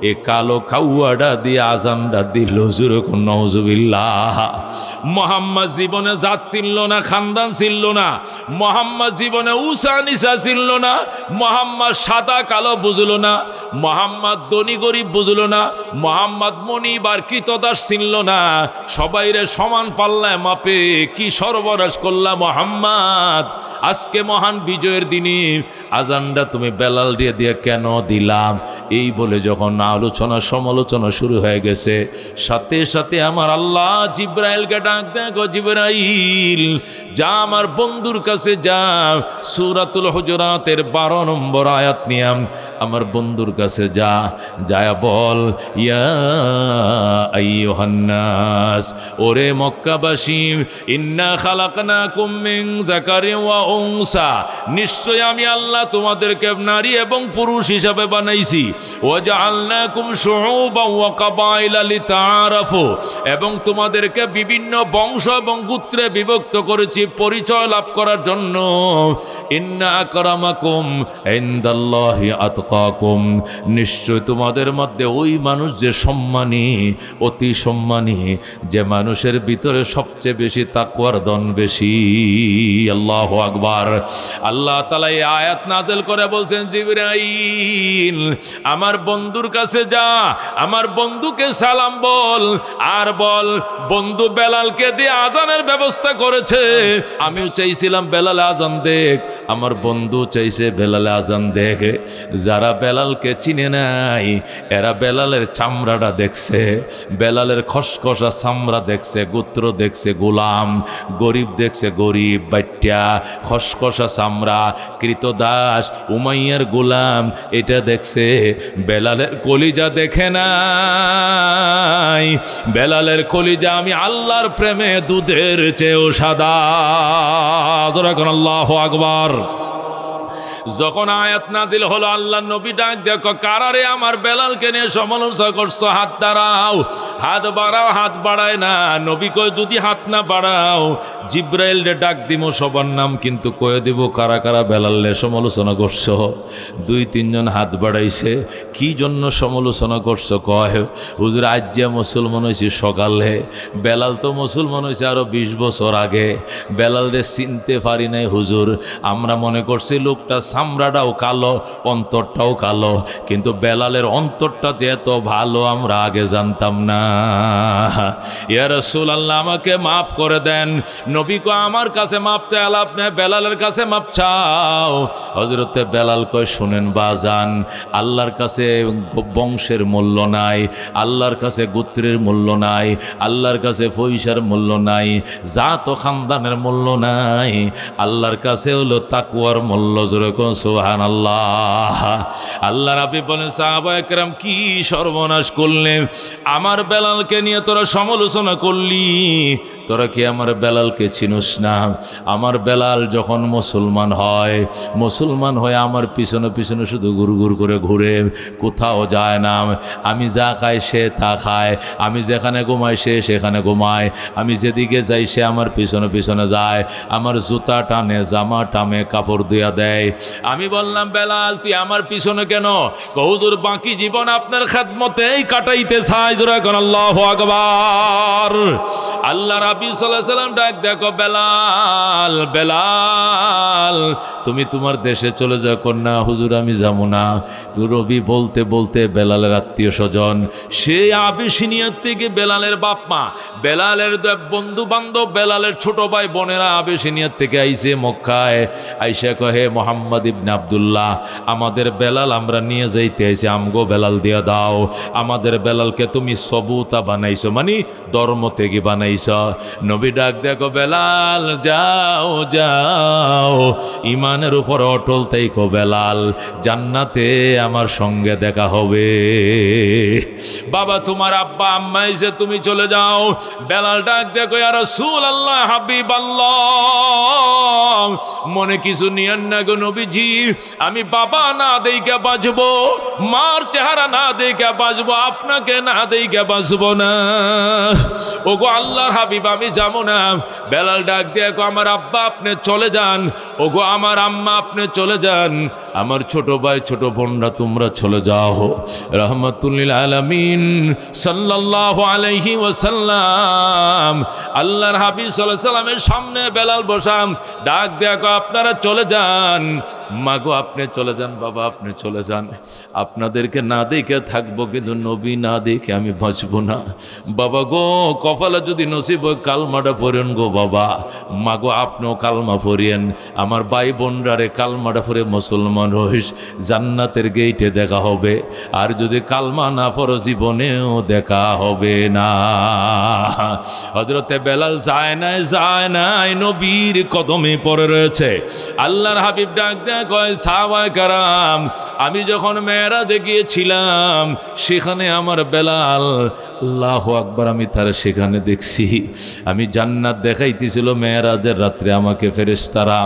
এ কালো কাউয়াটা দিয়ে আজানটা দিল, যেরকম নওজুবিল্লাহ। মোহাম্মদ জীবনে জাত ছিল না, খানদান ছিল না, মোহাম্মদ জীবনে উষা নিশা ছিল না, মোহাম্মদ সাদা কালো বুঝলো না, মোহাম্মদ ধনী গরিব বুঝলো না, মোহাম্মদ মনিব আর কৃতদাস ছিল না, সবাইরে সমান পাল্লায় মাপে কি সর্বনাশ করলা মোহাম্মদ। আজকে মহান বিজয়ের দিনে আজানটা তুমি বেলাল দিয়ে দিয়ে কেন দিলাম? এই বলে যখন আলোচনা সমালোচনা শুরু হয়ে গেছে, সাথে সাথে আমার আল্লাহ জিব্রাইলকে ডাক দেয়, গো জিব্রাইল যা আমার বন্ধুর কাছে যা, সূরাতুল হুজুরাতের 12 নম্বর আয়াত নিয়ে আমার বন্ধুর কাছে যা, যায় বল, ইয়া আইয়ুহান নাস, ওরে মক্কাবাসী, ইন্না খালাকনাকুম মিন যাকারিন ওয়া উনসা, নিশ্চয় আমি আল্লাহ তোমাদেরকে নারী এবং পুরুষ হিসাবে বানাইছি, ওয়া জাআলনাকুম শুউবান ওয়া কাবাইলা লিতাআরাফু, এবং তোমাদেরকে বিভিন্ন বংশ এবং গোত্রে বিভক্ত করেছি পরিচয় লাভ করার জন্য। ইন্না আকরামাকুম ইনদাল্লাহি আতকাকুম, নিশ্চয় তোমাদের মধ্যে ওই মানুষ যে সম্মানী, অতি সম্মানী, যে মানুষের ভিতরে সবচেয়ে বেশি তাকওয়ার ধন বেশি। আল্লাহু আকবার। আল্লাহ তাআলা এই আয়াত নাযিল করে বলছেন, জিবরাইল আমার বন্ধুর কাছে যা, আমার বন্ধুকে সালাম বল, আর বল বন্ধু বেলালকে দিয়ে আজানের ব্যবস্থা করেছে। আমিও চাইছিলাম বেলাল আজান দেখ, আমার বন্ধু চাইছে বেলাল আজান দেখ। যারা বেলালকে চিনে নাই এরা বেলালের চামড়াটা দেখছে, বেলালের খসখসা চামড়া দেখছে, গোত্র দেখছে গোলাম, গরিব দেখছে গরিব বাইট্টা, খসখসা চামড়া, কৃতদাস, উমাইয়ার গোলাম, এটা দেখছে। বেলালের কলিজা দেখে নাই, বেলালের কলিজা আমি আল্লাহর প্রেমে দুধের চেয়েও সাদা। আল্লাহু আকবার। যখন আয়াত নাযিল হলো, আল্লাহ নবী ডাক দেখো, কারারে আমার বেলালকে নিয়ে সমালোচনা করছো, হাত দাঁড়াও, হাত বাড়াও। হাত বাড়ায় না, নবী কয় যদি হাত না বাড়াও জিব্রাইল রে ডাক দিব সবার নাম কিন্তু কয়ে দিব কারা কারা বেলালে সমালোচনা করছো। 2-3 জন হাত বাড়াইছে। কি জন্য সমালোচনা করছো? কয় হুজুর আজ যে মুসলমান হয়েছি সকালে, বেলাল তো মুসলমান হয়েছে আরো 20 বছর আগে, বেলাল রে চিনতে পারি নাই হুজুর, আমরা মনে করছি লোকটা চামড়াটাও কালো, অন্তরটাও কালো, কিন্তু বেলালের অন্তরটা যে এত ভালো আমরা আগে জানতাম না। ইয়া রাসূলুল্লাহ, আমাকে মাফ করে দেন। নবী কয় আমার কাছে মাপ চাই লাভ নেই, বেলালের কাছে মাপ চাও। হযরতে বেলাল কয় শুনেন বাজান, আল্লাহর কাছে বংশের মূল্য নাই, আল্লাহর কাছে গোত্রের মূল্য নাই, আল্লাহর কাছে পয়সার মূল্য নাই, জাত ও খানদানের মূল্য নাই, আল্লাহর কাছে হলো তাকওয়ার মূল্য। জোরে কোন সুবহানাল্লাহ। আল্লাহর হাবিব বলেন সাহাবায়ে কেরাম কি সর্বনাশ করলেন, আমার বেলালকে নিয়ে তোরা সমালোচনা করলি, তোরা কি আমার বেলালকে চিনিস না? আমার বেলাল যখন মুসলমান হয়ে আমার পিছনে পিছনে শুধু ঘুরঘুর করে ঘুরে, কোথাও যায় না। আমি যা খাই সে তা খায়, আমি যেখানে ঘুমাই সে সেখানে ঘুমায়, আমি যেদিকে যাই সে আমার পিছনে পিছনে যায়, আমার জুতা টানে, জামা টানে, কাপড় ধুইয়া দেয়। আমি বললাম বেলাল তুই আমার পিছনে কেন? হুজুর বাকি জীবন আপনার খেদমতেই কাটাইতে চাই। এখন আল্লাহু আকবার। আল্লাহ রাব্বি সাল্লাল্লাহু আলাইহি সাল্লাম ডাক দেখো বেলাল, বেলাল তুমি তোমার দেশে চলে যাও। কন্যা হুজুর আমি যাবো না। রবি বলতে বলতে বেলালের আত্মীয় স্বজন, সে আবিসিনিয়ার থেকে বেলালের বাপ মা, বেলালের বন্ধু বান্ধব, বেলালের ছোট ভাই বোনেরা আবিসিনিয়ার থেকে আইসে মক্কায়। আইসা কহে মোহাম্মদ ইবনে আব্দুল্লাহ, আমাদের বেলাল আমরা নিয়ে যাইতে আইছি, আমগো বেলাল দিয়া দাও। আমাদের বেলালকে তুমি সবুতা বানাইছো, মানে ধর্ম থেকে বানাইছো। নবী ডাক দেখো বেলাল যাও যাও, ইমানের উপর অটল থাইকো বেলাল, জান্নাতে আমার সঙ্গে দেখা হবে। বাবা তোমার আব্বা আম্মা এসে তুমি চলে যাও। বেলাল ডাক দেখো ইয়া রাসূলুল্লাহ, হাবিবাল্লাহ, মনে কিছু নিয়েন না গো নবীজি, আমি বাবা না দেইকে বাঁচবো, মার চেহারা না দেইকে বাঁচবো, আপনাকে না দেইকে বাঁচবো না। ও গো আল্লাহর হাবিব আমি যাবো না। বেলাল ডাক দেখো আমার আব্বা আপনি চলে যান, ও গো আমার আম্মা আপনি চলে যান, আমার ছোট ভাই ছোট বোনরা তোমরা চলে যাও। রাহমাতুল আলামিন সাল্লাল্লাহু আলাইহি ওয়াসাল্লাম, আল্লাহর হাবিব সাল্লাল্লাহু আলাইহি ওয়াসাল্লামের সামনে বেলাল বসাম, ডাক দেখো আপনারা চলে যান। মাগো আপনি চলে যান, বাবা আপনি চলে যান, আপনাদেরকে না দেখে থাকবো, কিন্তু নবী না দেখে আমি বাঁচবো না। বাবা গো কপালে যদি নসিব হয় কালমাটা পড়েন গো বাবা। মাগো আপনিও কালমা পড়িয়েন, আমার ভাই বোনরারে কালমাটা পড়ে মুসলমান হইস, জান্নাতের গেইটে দেখা হবে। আর যদি কালমা না পড়ো জীবনেও দেখা হবে না। হযরতে বেলাল যায় নাই, নবীর কদমে পড়ে রয়েছে। আল্লাহর হাবিব ডাক দেয় কয় সাহাবায়ে কেরাম, আমি যখন মেরাজে গিয়েছিলাম সেখানে আমার বেলাল, আল্লাহু আকবার, আমি তার সেখানে দেখছি। আমি জান্নাত দেখাইতেছিল মেরাজের রাত্রে আমাকে ফেরেশতারা।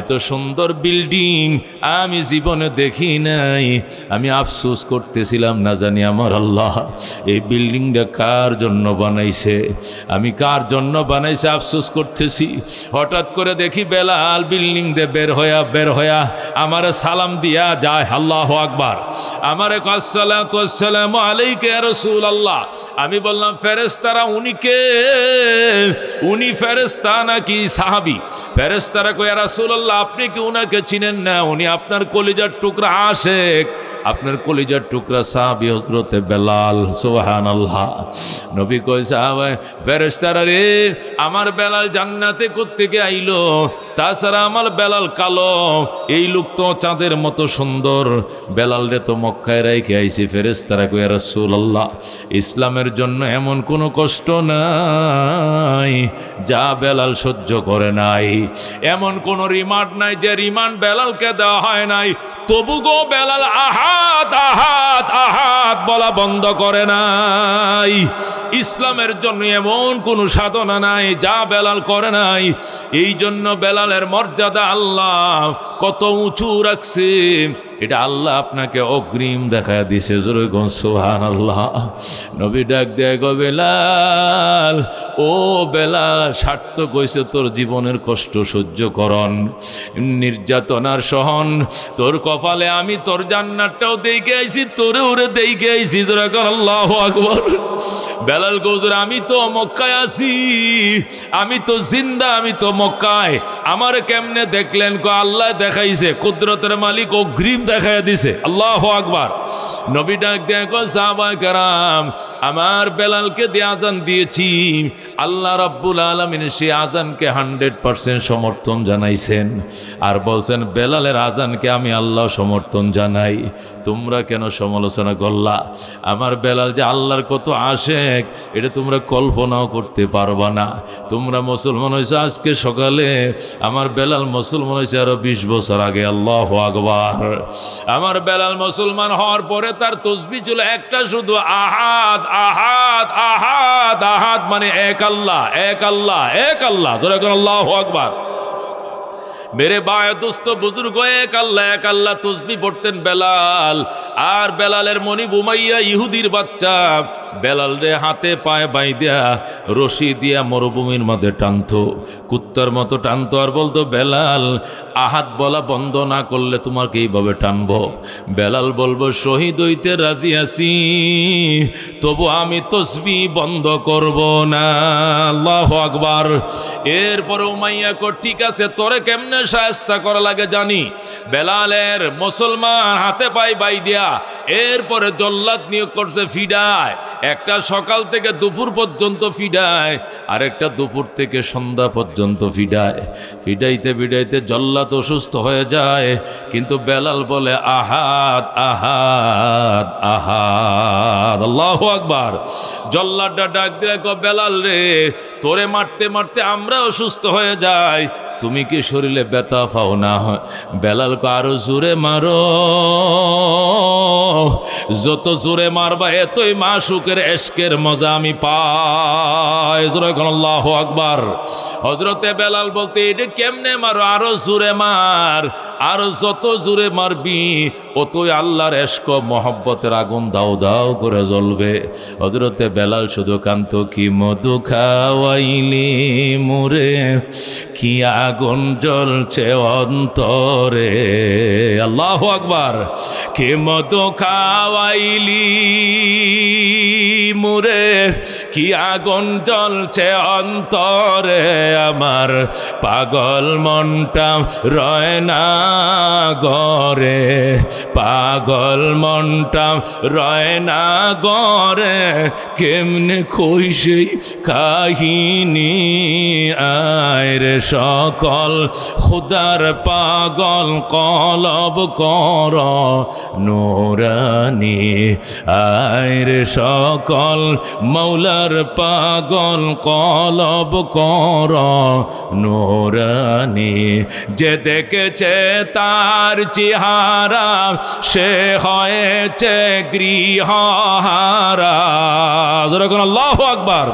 এত সুন্দর বিল্ডিং আমি জীবনে দেখি নাই। আমি আফসোস করতেছিলাম, না জানি আমার আল্লাহ এই বিল্ডিংটা কার জন্য বানাইছে, আমি কার জন্য বানাইছে আফসোস করতেছি। হঠাৎ করে দেখি বেলাল বিল্ডিং দিয়ে বের হইয়া আমার সালাম দিয়া যায়। আল্লাহু আকবার। আমারে আসসালাতু ওয়াসসালামু আলাইকা ইয়া রাসূলুল্লাহ। আমি বললাম ফেরেশতারা উনি কে? উনি ফেরেশতা নাকি সাহাবী? ফেরেশতারা কয় ইয়া রাসূলুল্লাহ আপনি কি উনাকে চিনেন না? উনি আপনার কলিজার টুকরা আশেক, আপনার কলিজার টুকরা সাহাবী হযরতে বেলাল। সুবহানাল্লাহ। নবী কয় সাহাবা ফেরেশতারা রে, আমার বেলাল জান্নাতে কোত্থেকে আইলো? তাছাড়া আমার বেলাল কালো, এই লোক তো চাঁদের মতো সুন্দর, বেলাল রে তো মক্কায় রাইখে আইছি। ফেরেশতারা কয় ইয়া রাসূলুল্লাহ ইসলামের জন্য এমন কোনো কষ্ট নাই যা বেলাল সহ্য করে নাই, এমন কোন রিমান্ড নাই যে রিমান্ড বেলালকে দেওয়া হয় নাই, তবু গো বেলাল আহাত আহাত আহাত বলা বন্ধ করে নাই। ইসলামের জন্য এমন কোন সাধনা নাই যা বেলাল করে নাই। এই জন্য বেলালের মর্যাদা আল্লাহ কত উঁচু রাখছে। এটা আল্লাহ আপনাকে অগ্রিম দেখায় দিছে। জোরে কোন সুবহানাল্লাহ। নবী ডাক দেয়, গো বেলাল, ও বেলাল, সার্থক হইছে তোর জীবনের কষ্ট সহ্য করন, নির্যাতনার সহন, তোর কপালে আমি তোর জান্নাতটাও দেখে আইছি, তোরে ওরে দেখে আইছি। জোরে কোন আল্লাহু আকবার। বেলাল গৌজুর, আমি তো মক্কায় আছি, আমি তো জিন্দা, আমি তো মক্কায়, আমার কেমনে দেখলেন? কো আল্লাহ দেখাইছে, কুদরতের মালিক অগ্রিম দেখাইয়া দিছে। আল্লাহু আকবার। নবী ডাক দেয়, কো সাহাবায়ে কেরাম, আমার বেলালকে দিয়ে আজান দিয়েছি, আল্লাহ রাব্বুল আলামিন সেই আজানকে 100% সমর্থন জানাইছেন, আর বলছেন বেলালের আজানকে আমি আল্লাহ সমর্থন জানাই। তোমরা কেন সমালোচনা করলা? আমার বেলাল যে আল্লাহর কত আশেক, এটা তোমরা কল্পনাও করতে পারবা না। তোমরা মুসলমান হয়েছে আজকে সকালে, আমার বেলাল মুসলমান হয়েছে আরো 20 বছর আগে। আল্লাহু আকবার। আমার বেলাল মুসলমান হওয়ার পরে তার তসবিহ ছিল একটা শুধু, আহাদ আহাদ আহাদ আহাদ, মানে এক আল্লাহ এক আল্লাহ এক আল্লাহ। ধরে কোন আল্লাহু আকবার। মেরে বায় দোস্ত বুজুর্গ, এক আল্লাহ তসবিহ পড়তেন বেলাল। আর বেলালের মনিব উমাইয়া ইহুদির বাচ্চা বেলাল রে হাতে পায়ে বাইদা রশি দিয়া মরুভূমির মধ্যে টানতো, কুত্তার মতো টানতো, আর বলতো বেলাল আহাদ বলা বন্ধ না করলে তোমাকে এইভাবে টানবো। বেলাল বলবো শহীদ হইতে রাজি আছি, তবু আমি তসবিহ বন্ধ করব না। আল্লাহু আকবার। এরপরে উমাইয়া কো, ঠিক আছে, তোরে কেমনে শায়েস্তা করা লাগে জানি। বেলালের মুসলমান হাতে পায়ে বাইদিয়া এরপরে জল্লাদ নিয়োগ করছে ফিডায়। একটা সকাল থেকে দুপুর পর্যন্ত ফিডায়, আর একটা দুপুর থেকে সন্ধ্যা পর্যন্ত ফিডায়। ফিডাইতে ফিডাইতে জল্লাদ অসুস্থ হয়ে যায়, কিন্তু বেলাল বলে আহাদ আহাদ আহাদ। আল্লাহু আকবার। জল্লাদটা ডাক দিয়ে কো, বেলাল রে, তোরে মারতে মারতে আমরা অসুস্থ হয়ে যাই, তুমি কি শরীরে ব্যথা পাও না? বেলাল কো, আরো জোরে মারো, যত জোরে মারবা এতই মাশুকের এশকের মজা আমি পাই। আল্লাহু আকবার। হযরতে বেলাল বলতে, এটা কেমনে মারো? আরো জোরে মার, আরো যত জোরে মারবি অতই আল্লাহর এশক মহব্বতের আগুন দাও দাও করে জ্বলবে। হযরতে বেলাল শুধু কান্ত, কি মধু খাওয়াইলি মুরে, কি আগুন জ্বলছে অন্তরে। আল্লাহু আকবার। কে মধু খাওয়াইলি মুরে, কি আগুন জ্বলছে অন্তরে, আমার পাগল মনটা রয় না গরে, পাগল মনটা রয় না গরে, কেমনে কই সেই কাহিনী, আয় রে সকল খুদার পাগল কলব কর নুরানি, আয় রে সকল মৌলার পাগল কলব কর নুরানি। যে দেখেছে তার চেহারা সে হয়েছে গৃহহারা। যেরকম আল্লাহু আকবার।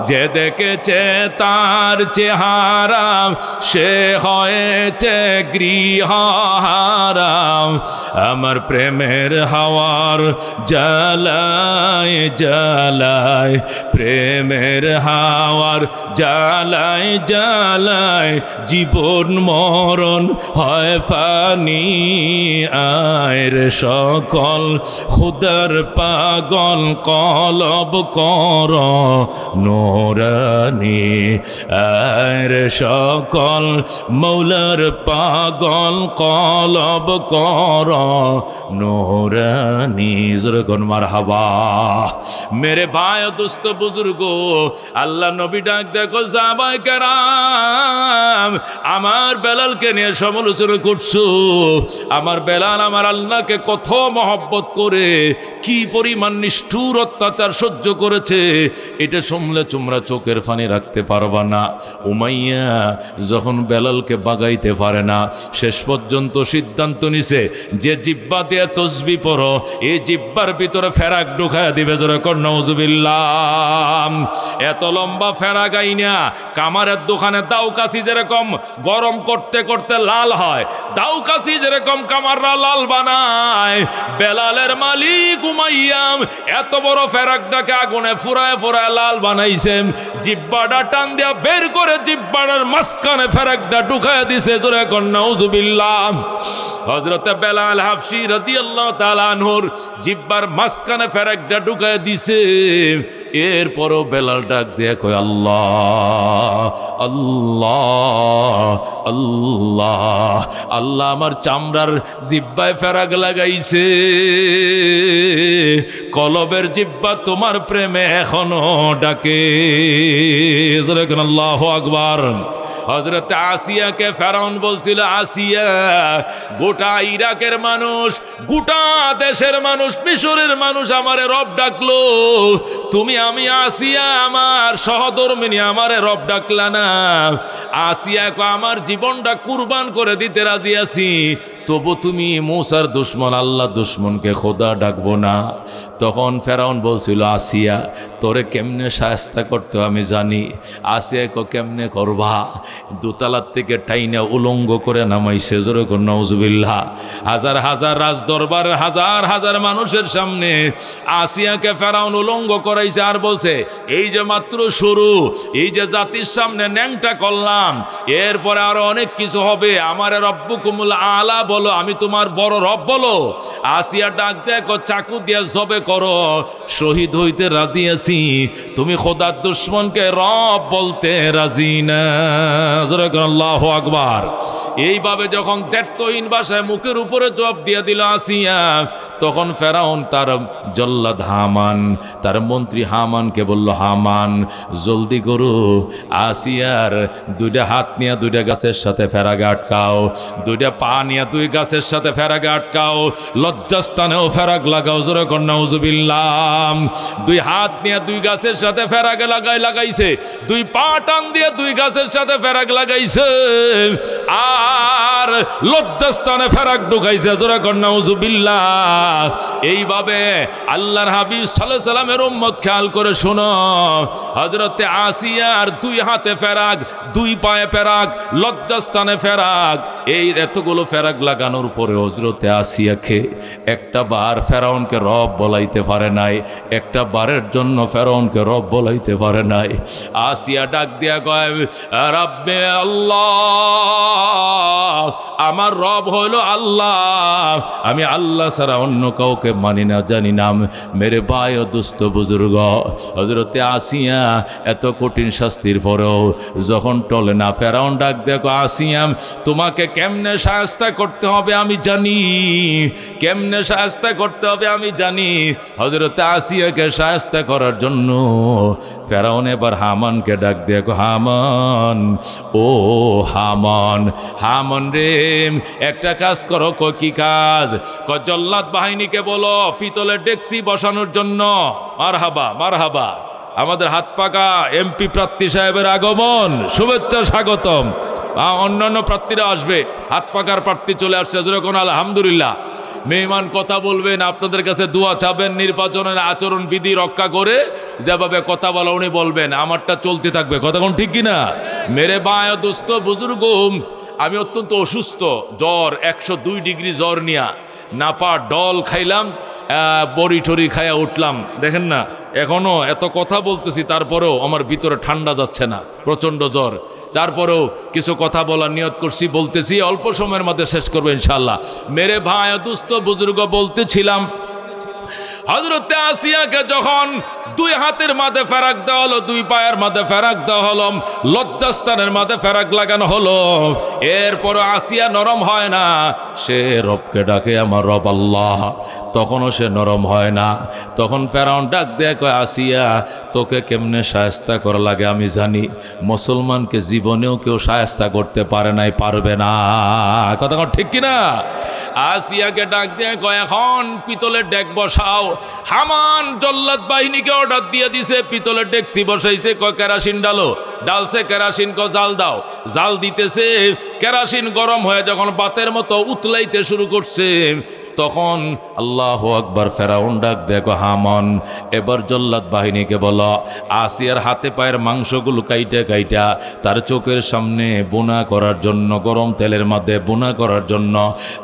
যে দেখেছে তার চেহারা সে হয়েছে গৃহহারা, আমার প্রেমের হাওয়ার জ্বালায় জ্বালায়, প্রেমের হাওয়ার জ্বালায় জ্বালায়, জীবন মরণ হয় ফানি, আয়ের সকল খুদার পাগল কলব কর নুরানি, আয়ের সকল মৌলার পাগল কলব কর নুরানি। যেরকম মারহাবা। মেরে ভাই দোস্ত বুজুর্গ, আল্লাহ নবী ডাক দেখো, সাহাবায়ে কেরাম আমার বেলালকে নিয়ে সমালোচনা করছো। আমার বেলাল আমার আল্লাহকে কত মহব্বত করে কি পরিমাণ নিষ্ঠুর অত্যাচার সহ্য করেছে, এটা শুনলে শুনলে তোমরা চোখের পানি রাখতে পারবা না। উমাইয়া যখন বেলালকে বাগাইতে পারে না, শেষ পর্যন্ত সিদ্ধান্ত নিছে যে জিব্বা দিয়ে তসবি পড়ো, এই জিব্বার ভিতরে ফেরাক ঢুকায়া দিবে। জোরে কর নাউজুবিল্লাহ। এত লম্বা ফেরাক আইনা কামারের দোকানে দাও কাশি যেরকম গরম করতে করতে লাল হয়, দাও কাশি যেরকম কামাররা লাল বানায়, বেলালের মালিক উমাইয়া এত বড় ফেরাকটাকে আগুনে ফুরায় ফুরায় লাল বানাইছে। জিব্বাটা টান দিয়া বের করে জিব্বাটার মাঝখানে ফেরাকটা ঢুকায়া দিছে। জোরে কর নাউজুবিল্লাহ। হযরতে বেলাল হাবশী রাদিয়াল্লাহু তাআলা আনহুর জিব্বার মাঝখানে ফেরাকটা ঢুকায়া দিছে। এরপরও বেলাল ডাক দিয়ে কয় আল্লাহ আল্লাহ আল্লাহ। আল্লাহ আমার চামড়ার জিব্বায় ফেরাক লাগাইছে, কলবের জিব্বা তোমার প্রেমে এখনো ডাকে। আল্লাহু আকবার। হযরত আসিয়াকে ফেরাউন বলছিল, আসিয়া গোটা ইরাকের মানুষ, গোটা দেশের মানুষ, মিশরের মানুষ আমারে রব ডাকলো, তুমি আমি আসিয়া আমার সহধর্মিনী আমারে রব ডাকলা না। আসিয়া কো আমার জীবনটা কুরবান করে দিতে রাজি আছি, তবু তুমি মূসার দুশ্মন আল্লাহ দুশ্মনকে খোদা ডাকবো না। তখন ফেরাউন বলছিল, আসিয়া তোরে কেমনে শায়েস্তা করতে আমি জানি। আসিয়া কো কেমনে করবা? দোতলার থেকে টাইনা উলঙ্গ করে নামাইছে। জোরে কর নাউজুবিল্লাহ। হাজার হাজার রাজ দরবার, হাজার হাজার মানুষের সামনে আসিয়াকে ফেরাউন উলঙ্গ করাইছে, আর বলছে এই যে মাত্র শুরু, এই যে জাতির সামনে ন্যাংটা করলাম, এরপরে আরো অনেক কিছু হবে। আমারে রব্বুকুমুল আলা বলো, আমি তোমার বড় রব বলো। আসিয়া ডাক দেখো চাকু দিয়া জবে করো, শহীদ হইতে রাজি আছি, তুমি খোদার দুশ্মনকে রব বলতে রাজি না। আল্লাহু আকবার। এইভাবে যখন দ্ব্যর্থহীন ভাষায় মুখের উপরে জবাব দিয়ে দিল আসিয়া, তখন ফেরাউন তার জল্লাদ হামান, তার মন্ত্রী হামানকে বলল, হামান জলদি করো, আসিয়ার দুইটা হাত নিয়ে দুইটা গাছের সাথে ফেরাগে আটকাও, দুইটা পা নিয়ে দুই গাছের সাথে ফেরাগে আটকাও, লজ্জাস্থানেও ফেরাগ লাগাও। জোরে কর নাউজুবিল্লাহ। দুই হাত নিয়ে দুই গাছের সাথে ফেরাগে লাগাইছে, দুই পা টান দিয়ে দুই গাছের সাথে ফেরাক লাগাইছে, আর লজ্জাস্থানে ফেরাক ঢুকাইছে। জোরে কর নাউজুবিল্লাহ। এইভাবে আল্লাহর হাবিব সাল্লাল্লাহু আলাইহি সাল্লামের উম্মত খেয়াল করে শোনো, হযরতে আসিয়ার দুই হাতে ফেরাক, দুই পায়ে ফেরাক, লজ্জাস্থানে ফেরাক, এই এতগুলো ফেরাক লাগানোর পরে হযরতে আসিয়াকে একটা বার ফেরাউনকে রব বলাইতে পারে নাই, একটা বারের জন্য ফেরাউনকে রব বলাইতে পারে নাই। আসিয়া ডাক দিয়া কয়, রাব্বে আল্লাহ, আমার রব হইল আল্লাহ, আমি আল্লাহ ছাড়া অন্য কাউকে মানি না, জানি না। মেরে ভাই ও দুস্থ বুজুর্গ, হযরতে আসিয়া এত কঠিন শাস্তির পরেও যখন টলে না, ফেরাউন ডাক দেখো, আসিয়া তোমাকে কেমনে শায়েস্তা করতে হবে আমি জানি, কেমনে শায়েস্তা করতে হবে আমি জানি। হযরতে আসিয়াকে শায়েস্তা করার জন্য ফেরাউন এবার হামানকে ডাক দেখো, হামান ও হামান, হামান রে একটা কাজ করো। কি কাজ? জল্লাদ বাহিনীকে বলো পিতলের ডেকসি বসানোর জন্য। মারহাবা মারহাবা। আমাদের হাত পাকা এমপি প্রার্থী সাহেবের আগমন, শুভেচ্ছা স্বাগতম। অন্যান্য প্রার্থীরা আসবে, হাত পাকার প্রার্থী চলে আসছে, যেরকম আলহামদুলিল্লাহ। মেহমান কথা বলবেন, আপনাদের কাছে দোয়া চাবেন, নির্বাচনের আচরণ বিধি রক্ষা করে যেভাবে কথা বলা উনি বলবেন, আমারটা চলতে থাকবে। কথা কোন ঠিক কিনা? মেরে ভাই দোস্ত বুজুর্গ, আমি অত্যন্ত অসুস্থ, জ্বর 102 ডিগ্রি জ্বর নিয়া নাপা ডল খাইলাম, বড়ি টড়ি খাইয়া উঠলাম। দেখেন না, এখনো এত কথা বলতেছি, তারপরেও আমার ভিতরে ঠান্ডা যাচ্ছে না, প্রচণ্ড জ্বর। তারপরেও কিছু কথা বলার নিয়ত করছি, বলতেছি, অল্প সময়ের মধ্যে শেষ করবো ইনশাল্লাহ। মেরে ভাই দুস্থ বুজুর্গ, বলতেছিলাম হযরতে আসিয়াকে যখন দুই হাতের মাঝে ফেরাক দেওয়া হলো, দুই পায়ের মাঝে ফেরাক দেওয়া হলো, লজ্জাস্থানের মাঝে ফেরাক লাগানো হলো, এরপর আসিয়া নরম হয় না, সে রবকে ডাকে আমার রব আল্লাহ, তখনও সে নরম হয় না। তখন ফেরাউন ডাক দেয়, কয় আসিয়া তোকে কেমনে শায়েস্তা করা লাগে আমি জানি, মুসলমানকে জীবনেও কেউ শায়েস্তা করতে পারে নাই, পারবে না। কথা ঠিক কিনা? আসিয়াকে ডাক দিয়ে কয় এখন পিতলের ডেক বসাও। হামান জল্লাদ বাহিনীকে অর্ডার দিয়ে দিছে, পিতলের ডেকচি বসাইছে, কয় কেরাসিন ডালো, ডালছে কেরাসিন, ক জাল দাও, জাল দিতেছে, কেরাসিন গরম হয়ে যখন বাতের মতো উতলাইতে শুরু করছে, তখন আল্লাহু আকবার, ফেরাউন ডাক দেখো হামান, এবার জল্লাদ বাহিনীকে বলো আসিয়ার হাতে পায়ের মাংসগুলো কাইটা কাইটা তার চোখের সামনে বোনা করার জন্য, গরম তেলের মধ্যে বোনা করার জন্য,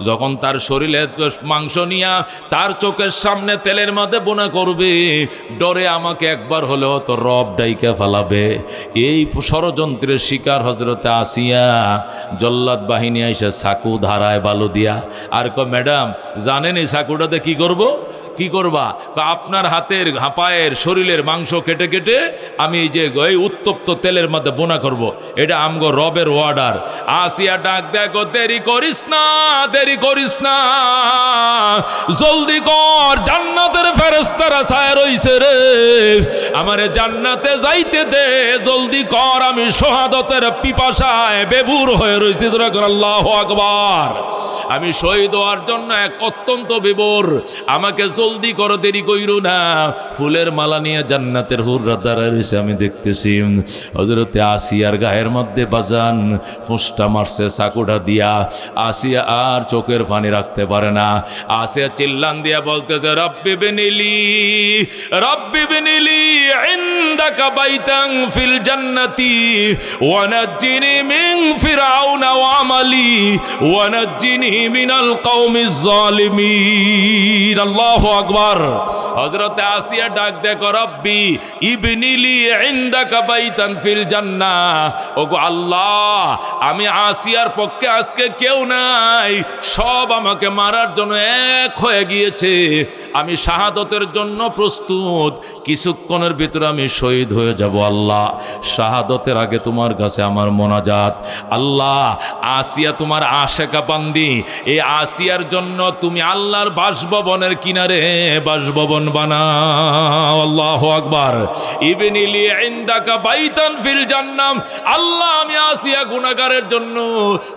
যখন তার শরীরে মাংস নিয়া তার চোখের সামনে তেলের মধ্যে বোনা করবে, ডরে আমাকে একবার হলেও তো রব ডাইকা ফালাবে। এই ষড়যন্ত্রের শিকার হজরতে আসিয়া, জল্লাদ বাহিনী এসে সাকু ধারায় বালু দিয়া, আর ম্যাডাম জানেন এই সাকুটাতে কি করব, কি করবা, আপনার হাতের পায়ের শরীরের মাংস কেটে কেটে আমি এই যে এই উত্তপ্ত তেলের মধ্যে বোনা করব, এটা আমগো রবের অর্ডার। আসিয়া ডাক দেখো, দেরি করিস না, দেরি করিস না, জলদি কর, জান্নাতের ফেরেশতারা ছায়া রইছে রে, আমারে জান্নাতে যাইতে দে, জলদি কর, আমি শাহাদাতের পিপাসায় বেবুর হয়ে রইছি। আল্লাহু আকবার। আমি শহীদ হওয়ার জন্য এক অত্যন্ত বিভোর, আমাকে জলদি করো, দেরি কইরো না। ফুলের মালা নিয়ে জান্নাতের হুররা দাঁড়ায় রয়েছে, আমি দেখতেছি। হযরতে আসিয়ার গায়ের মধ্যে বাজান ফুসটা মারছে চাকুটা দিয়া, আসিয়া আর চোখের পানি রাখতে পারে না। আসিয়া চিল্লান দিয়া বলতেছে, রব্বি বিনিলি, রব্বি বিনিলি ইনদাকা বাইতান ফিল জান্নাতি ওয়া নাজ্জিনি মিন ফিরআউনা ওয়া আমালি ওয়া নাজ্জিনি মিনাল কওমিজ জালিমিন। আল্লাহু আকবার। হযরতে আসিয়া ডাক দেখো, রব্বি ইবনিলি ইনদাকা বাইতান ফিল জান্নাহ। ওগো আল্লাহ, আমি আসিয়ার পক্ষে আজকে কেউ নাই, সব আমাকে মারার জন্য এক হয়ে গিয়েছে, আমি শাহাদতের জন্য প্রস্তুত, কিছুক্ষণের ভিতরে আমি শহীদ হয়ে যাব। আল্লাহ, শাহাদতের আগে তোমার কাছে আমার মোনাজাত। আল্লাহ, আসিয়া তোমার আশেকা বান্দি, এই আসিয়ার জন্য তুমি আল্লাহর বাসভবনের কিনারে বাসভবন বানাও। আল্লাহু আকবার। ইবনিলি ইনদাকা বাইতান ফিল জান্নাহ। আল্লাহ, আমি আসিয়া গুনাহগারের জন্য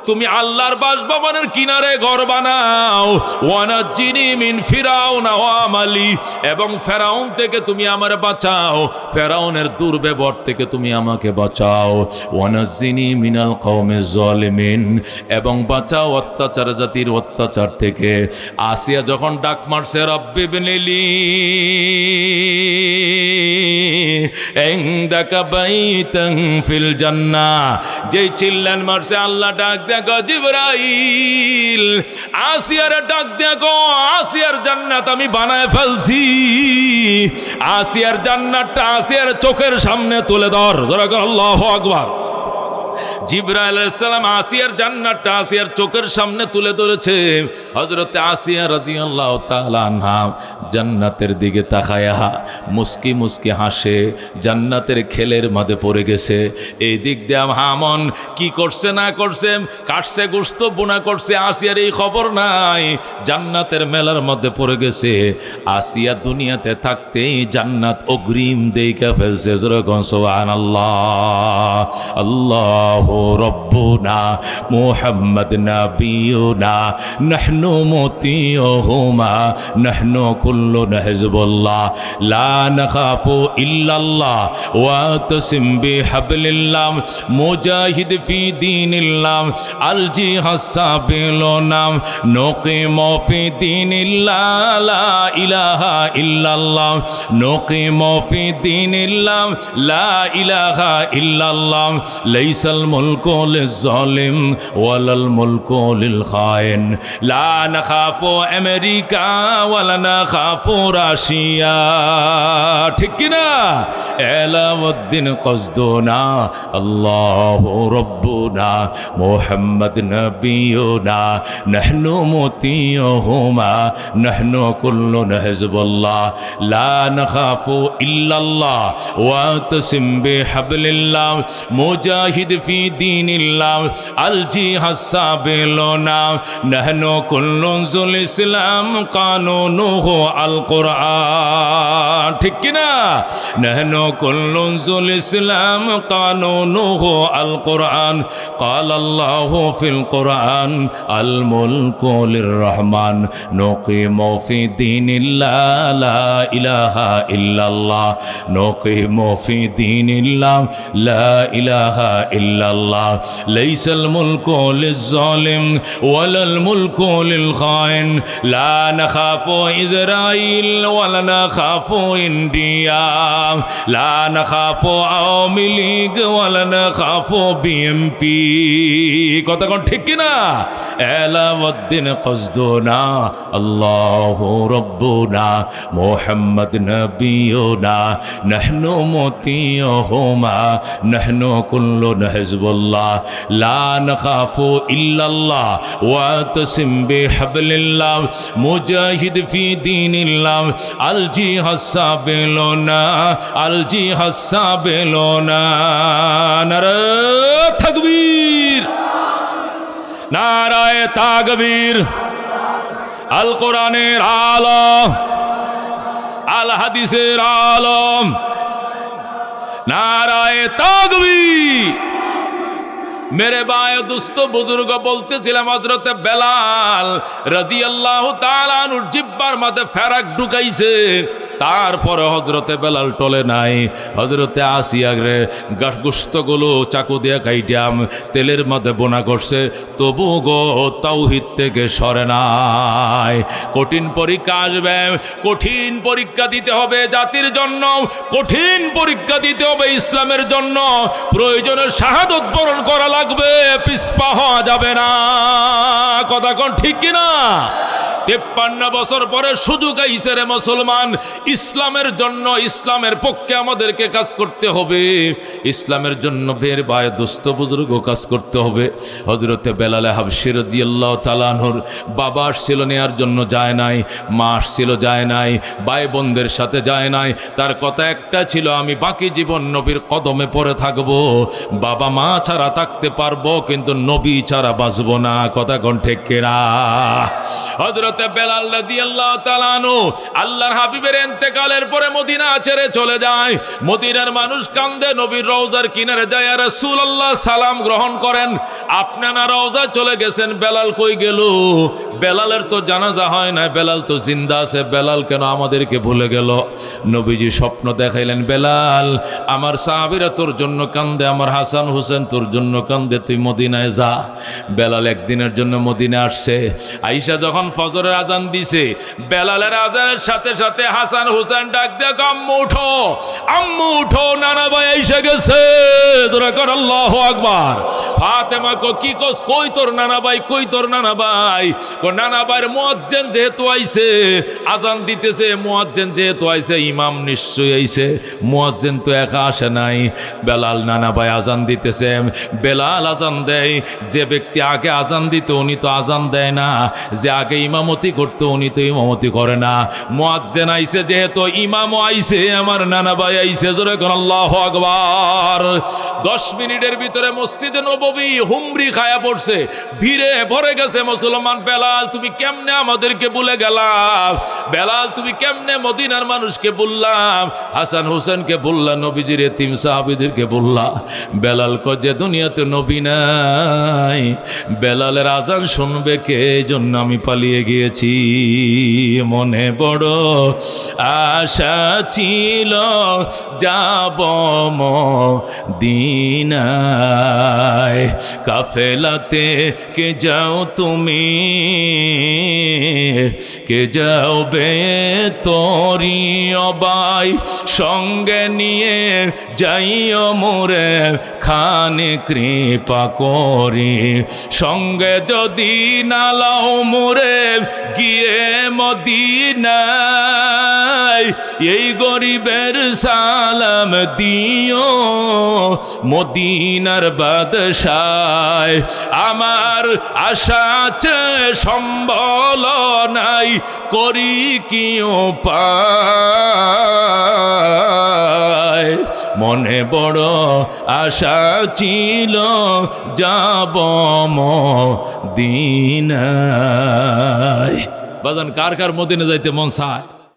তুমি আল্লাহর বাসভবনের কিনারে ঘর বানাও। ওয়ানাজ্জিনি মিন ফিরাউনা ওয়া আমালি, এবং ফেরাউন থেকে তুমি আমারে বাঁচাও, ফেরাউনের দুর্ব্যবহার থেকে তুমি আমাকে বাঁচাও। ওয়ানাজ্জিনি মিনাল কওমিজ জালিমিন, এবং বাঁচাও অত্যাচার জাতির অত্যাচার থেকে। আসিয়া যখন ডাক মারছে, রব্বি বিনিলি ইনদাকা বাইতান ফিল জান্নাহ, যেই চিল্লান মারছে, আল্লাহ ডাক দেখো, জিবরাইল আসিয়ার ডাক দেখো, আসিয়ার জান্নাত আমি বানায় ফেলছি, আসিয়ার জান্নাতটা আসিয়ার চোখের সামনে তুলে ধর। জোরে কর আল্লাহু আকবার। জিবরাইল আলাইহিস সালাম আসিয়ার জান্নাতটা আসিয়ার চোখের সামনে তুলে ধরেছে। হযরতে আসিয়া রাদিয়াল্লাহু তাআলা আনহা জান্নাতের দিকে তাকায়া মুস্কি মুস্কি হাসে, জান্নাতের খেলের মাঝে পড়ে গেছে। এই দিক দিয়ে হামন কি করছে না করছে, কাটছে গোশত বোনা করছে, আসিয়ার এই খবর নাই, জান্নাতের মেলার মধ্যে পড়ে গেছে। আসিয়া দুনিয়াতে থাকতেই জান্নাত অগ্রিম দেইখা ফেলছে। যেরকম সুবহানাল্লাহ। আল্লাহু রব্বুনা মুহাম্মদ নাবিয়ুনা নাহনু মুতিউহুমা নাহনু কুল্লুনা হিজবুল্লাহ লা নাখাফু ইল্লাল্লাহ ওয়া তাসিম বিহাবলিল্লাহ মুজাহিদ ফি দীনিল্লাহ আল জিহাদ সাবিলুনা নুকিমু ফি দীনিল্লাহ লা ইলাহা ইল্লাল্লাহ নুকিমু ফি দীনিল্লাহ লা ইলাহা ইল্লাল্লাহ লাইসাল মুলকু লিজ-জালিম ওয়ালাল মুলকু লিল-খায়েন লা নাখাফু আমেরিকা ওয়ালা নাখাফু রাশিয়া। ঠিক কি না? এলাউদ্দিন কসদুনা আল্লাহু রব্বুনা মুহাম্মদ নবিয়ুনা নাহনু মুতিউহুমা নাহনু কুল্লুনা হিজবুল্লাহ লা নাখাফু ইল্লাল্লাহ ওয়া তাসিম বিহাবলিল্লাহ মুজাহিদ ফি দীনিল্লাহ আল জিহাদ সাবিলুনা নাহনু কুল্লুল ইসলাম কানুনুহু আল কুরআন ঠিক কি না নাহনু কুল্লুল ইসলাম কানুনুহু আল কুরআন قال الله في القرآن الملك للرحمن نقيم في دين الله لا إله إلا الله نقيم في دين الله لا إله إلا الله ليس الملك للظالم ولا الملك للخائن لا نخاف إسرائيل ولا نخاف إنديا لا نخاف عوامي ليج ولا نخاف BMP কথা কোন ঠিক কি না এলাউদ্দিন কসদুনা আল্লাহু রব্বুনা মুহাম্মদ নবিয়ুনা নাহনু মুতিয়ুহুমা নাহনু কুল্লুনা হিজবুল্লাহ লা নাখাফু ইল্লাল্লাহ ওয়া তাসিম বিহাবলিল্লাহ মুজাহিদ ফি দীনিল্লাহ আল জিহাদ সাবিলুনা আল জিহাদ সাবিলুনা নারে তাকবীর নারায়ে তাকবীর আল কোরআনের আলো আল হাদিসের আলম নারায়ে তাকবীর मेरे भाई दोस्तों बुजुर्ग বলতেছিলাম হযরতে বেলাল রাদিয়াল্লাহু তাআলা আনহুর জিহ্বার মধ্যে ফারাক ঢুকাইছে তারপরে হযরতে বেলাল টলে নাই হযরতে আসিয়া রে গোশতগুলো চাকু দিয়ে কাইটাম তেলের মধ্যে বোনা করছে তবু গো তাওহীদ থেকে সরে নাই কঠিন পরীক্ষা আসবে কঠিন পরীক্ষা দিতে হবে জাতির জন্য কঠিন পরীক্ষা দিতে হবে ইসলামের জন্য প্রয়োজনে শাহাদাত বরণ করা লাগবে পিছপা হওয়া যাবে না কথা কোন ঠিক কি না 53 বছর পরে সুযোগ আইছে রে মুসলমান ইসলামের জন্য ইসলামের পক্ষে আমাদেরকে কাজ করতে হবে ইসলামের জন্য বের ভাই দোস্ত বুজুর্গ কাজ করতে হবে হযরতে বেলাল হাবশী রাদিয়াল্লাহু তাআলা আনহুর বাবা আসছিল নেয়ার জন্য যায় নাই মা আসছিল যায় নাই ভাই বোনদের সাথে যায় নাই তার কথা একটা ছিল আমি বাকি জীবন নবীর কদমে পড়ে থাকব বাবা মা ছাড়া থাকতে পারবো কিন্তু নবী ছাড়া বাঁচব না কথা কোন ঠিক কিনা হযরত বেলাল রাদিয়াল্লাহু তাআলা আনহু আল্লাহর হাবিবের ইন্তেকালের পরে মদিনা ছেড়ে চলে যায় মদিনার মানুষ কান্দে নবীর রওজার কিনারে যায় ইয়া রাসূলুল্লাহ সালাম গ্রহণ করেন আপনারা রওজা চলে গেছেন বেলাল কই গেল বেলালের তো জানাজা হয় না বেলাল তো জিন্দা আছে বেলাল কেন আমাদেরকে ভুলে গেল নবীজি স্বপ্ন দেখাইলেন বেলাল আমার সাহাবীরা তোর জন্য কান্দে আমার হাসান হোসেন তোর জন্য কান্দে তুই মদিনায় যা বেলাল একদিনের জন্য মদিনা আসছে আয়েশা যখন ফজরের আজান দিছে বেলালের আজানের সাথে সাথে হাসান হোসেন ডাক দিয়ে আম্মু উঠো নানা ভাই এসে গেছে জোরে কর আল্লাহু আকবার ফাতেমা কো কি কস কই তোর নানা ভাই কই তোর নানা ভাই কো নানা ভাইয়ের মুয়াজ্জিন যেহেতু আইছে আজান দিতেছে মুয়াজ্জিন যেহেতু আইছে ইমাম নিশ্চয়ই আইছে মুয়াজ্জিন তো একা আসে নাই বেলাল নানা ভাই আজান দিতেছে বেলাল আজান দেয় যে ব্যক্তি আগে আজান দিত উনি তো আজান দেয় না যে আগে ইমামতি করতো উনি তো ইমামতি করে না মুয়াজ্জিন আইছে যেহেতু ইমামও আইছে আমার নানা ভাই আইছে জোরে কোন আল্লাহু আকবার 10 মিনিটের ভিতরে মসজিদে নববী হুমরি খায়া পড়ছে ভিড়ে ভরে গেছে মুসলমান বেলাল তুমি কেমনে আমাদেরকে ভুলে গেলা বেলাল তুমি কেমনে মদিনার মানুষকে বললাম হাসান হোসেনকে বললা নবীজির এতিম সাহাবীদেরকে বললা বেলাল কো যে দুনিয়াতে নবী নাই বেলালের আজান শুনবে কে জন্য আমি পালিয়ে গিয়েছি মনে বড় আশা ছিল যাব মদিনায় কাফেলাতে কে যাও তুমি কে যাও বে তোরি অবাই সঙ্গে নিয়ে যাইও মোরে খানে কৃপা করি সঙ্গে যদি না লাও মোরে গিয়ে মদিনায় এই গরিবের সালাম দিও মদিনার বাদশায় আমার আশা আছে সম্বল নাই করি কি উপায় মনে বড় আশা ছিল যাব মদিনায়। বাজান কার কার মদিনা যাইতে মন চায়?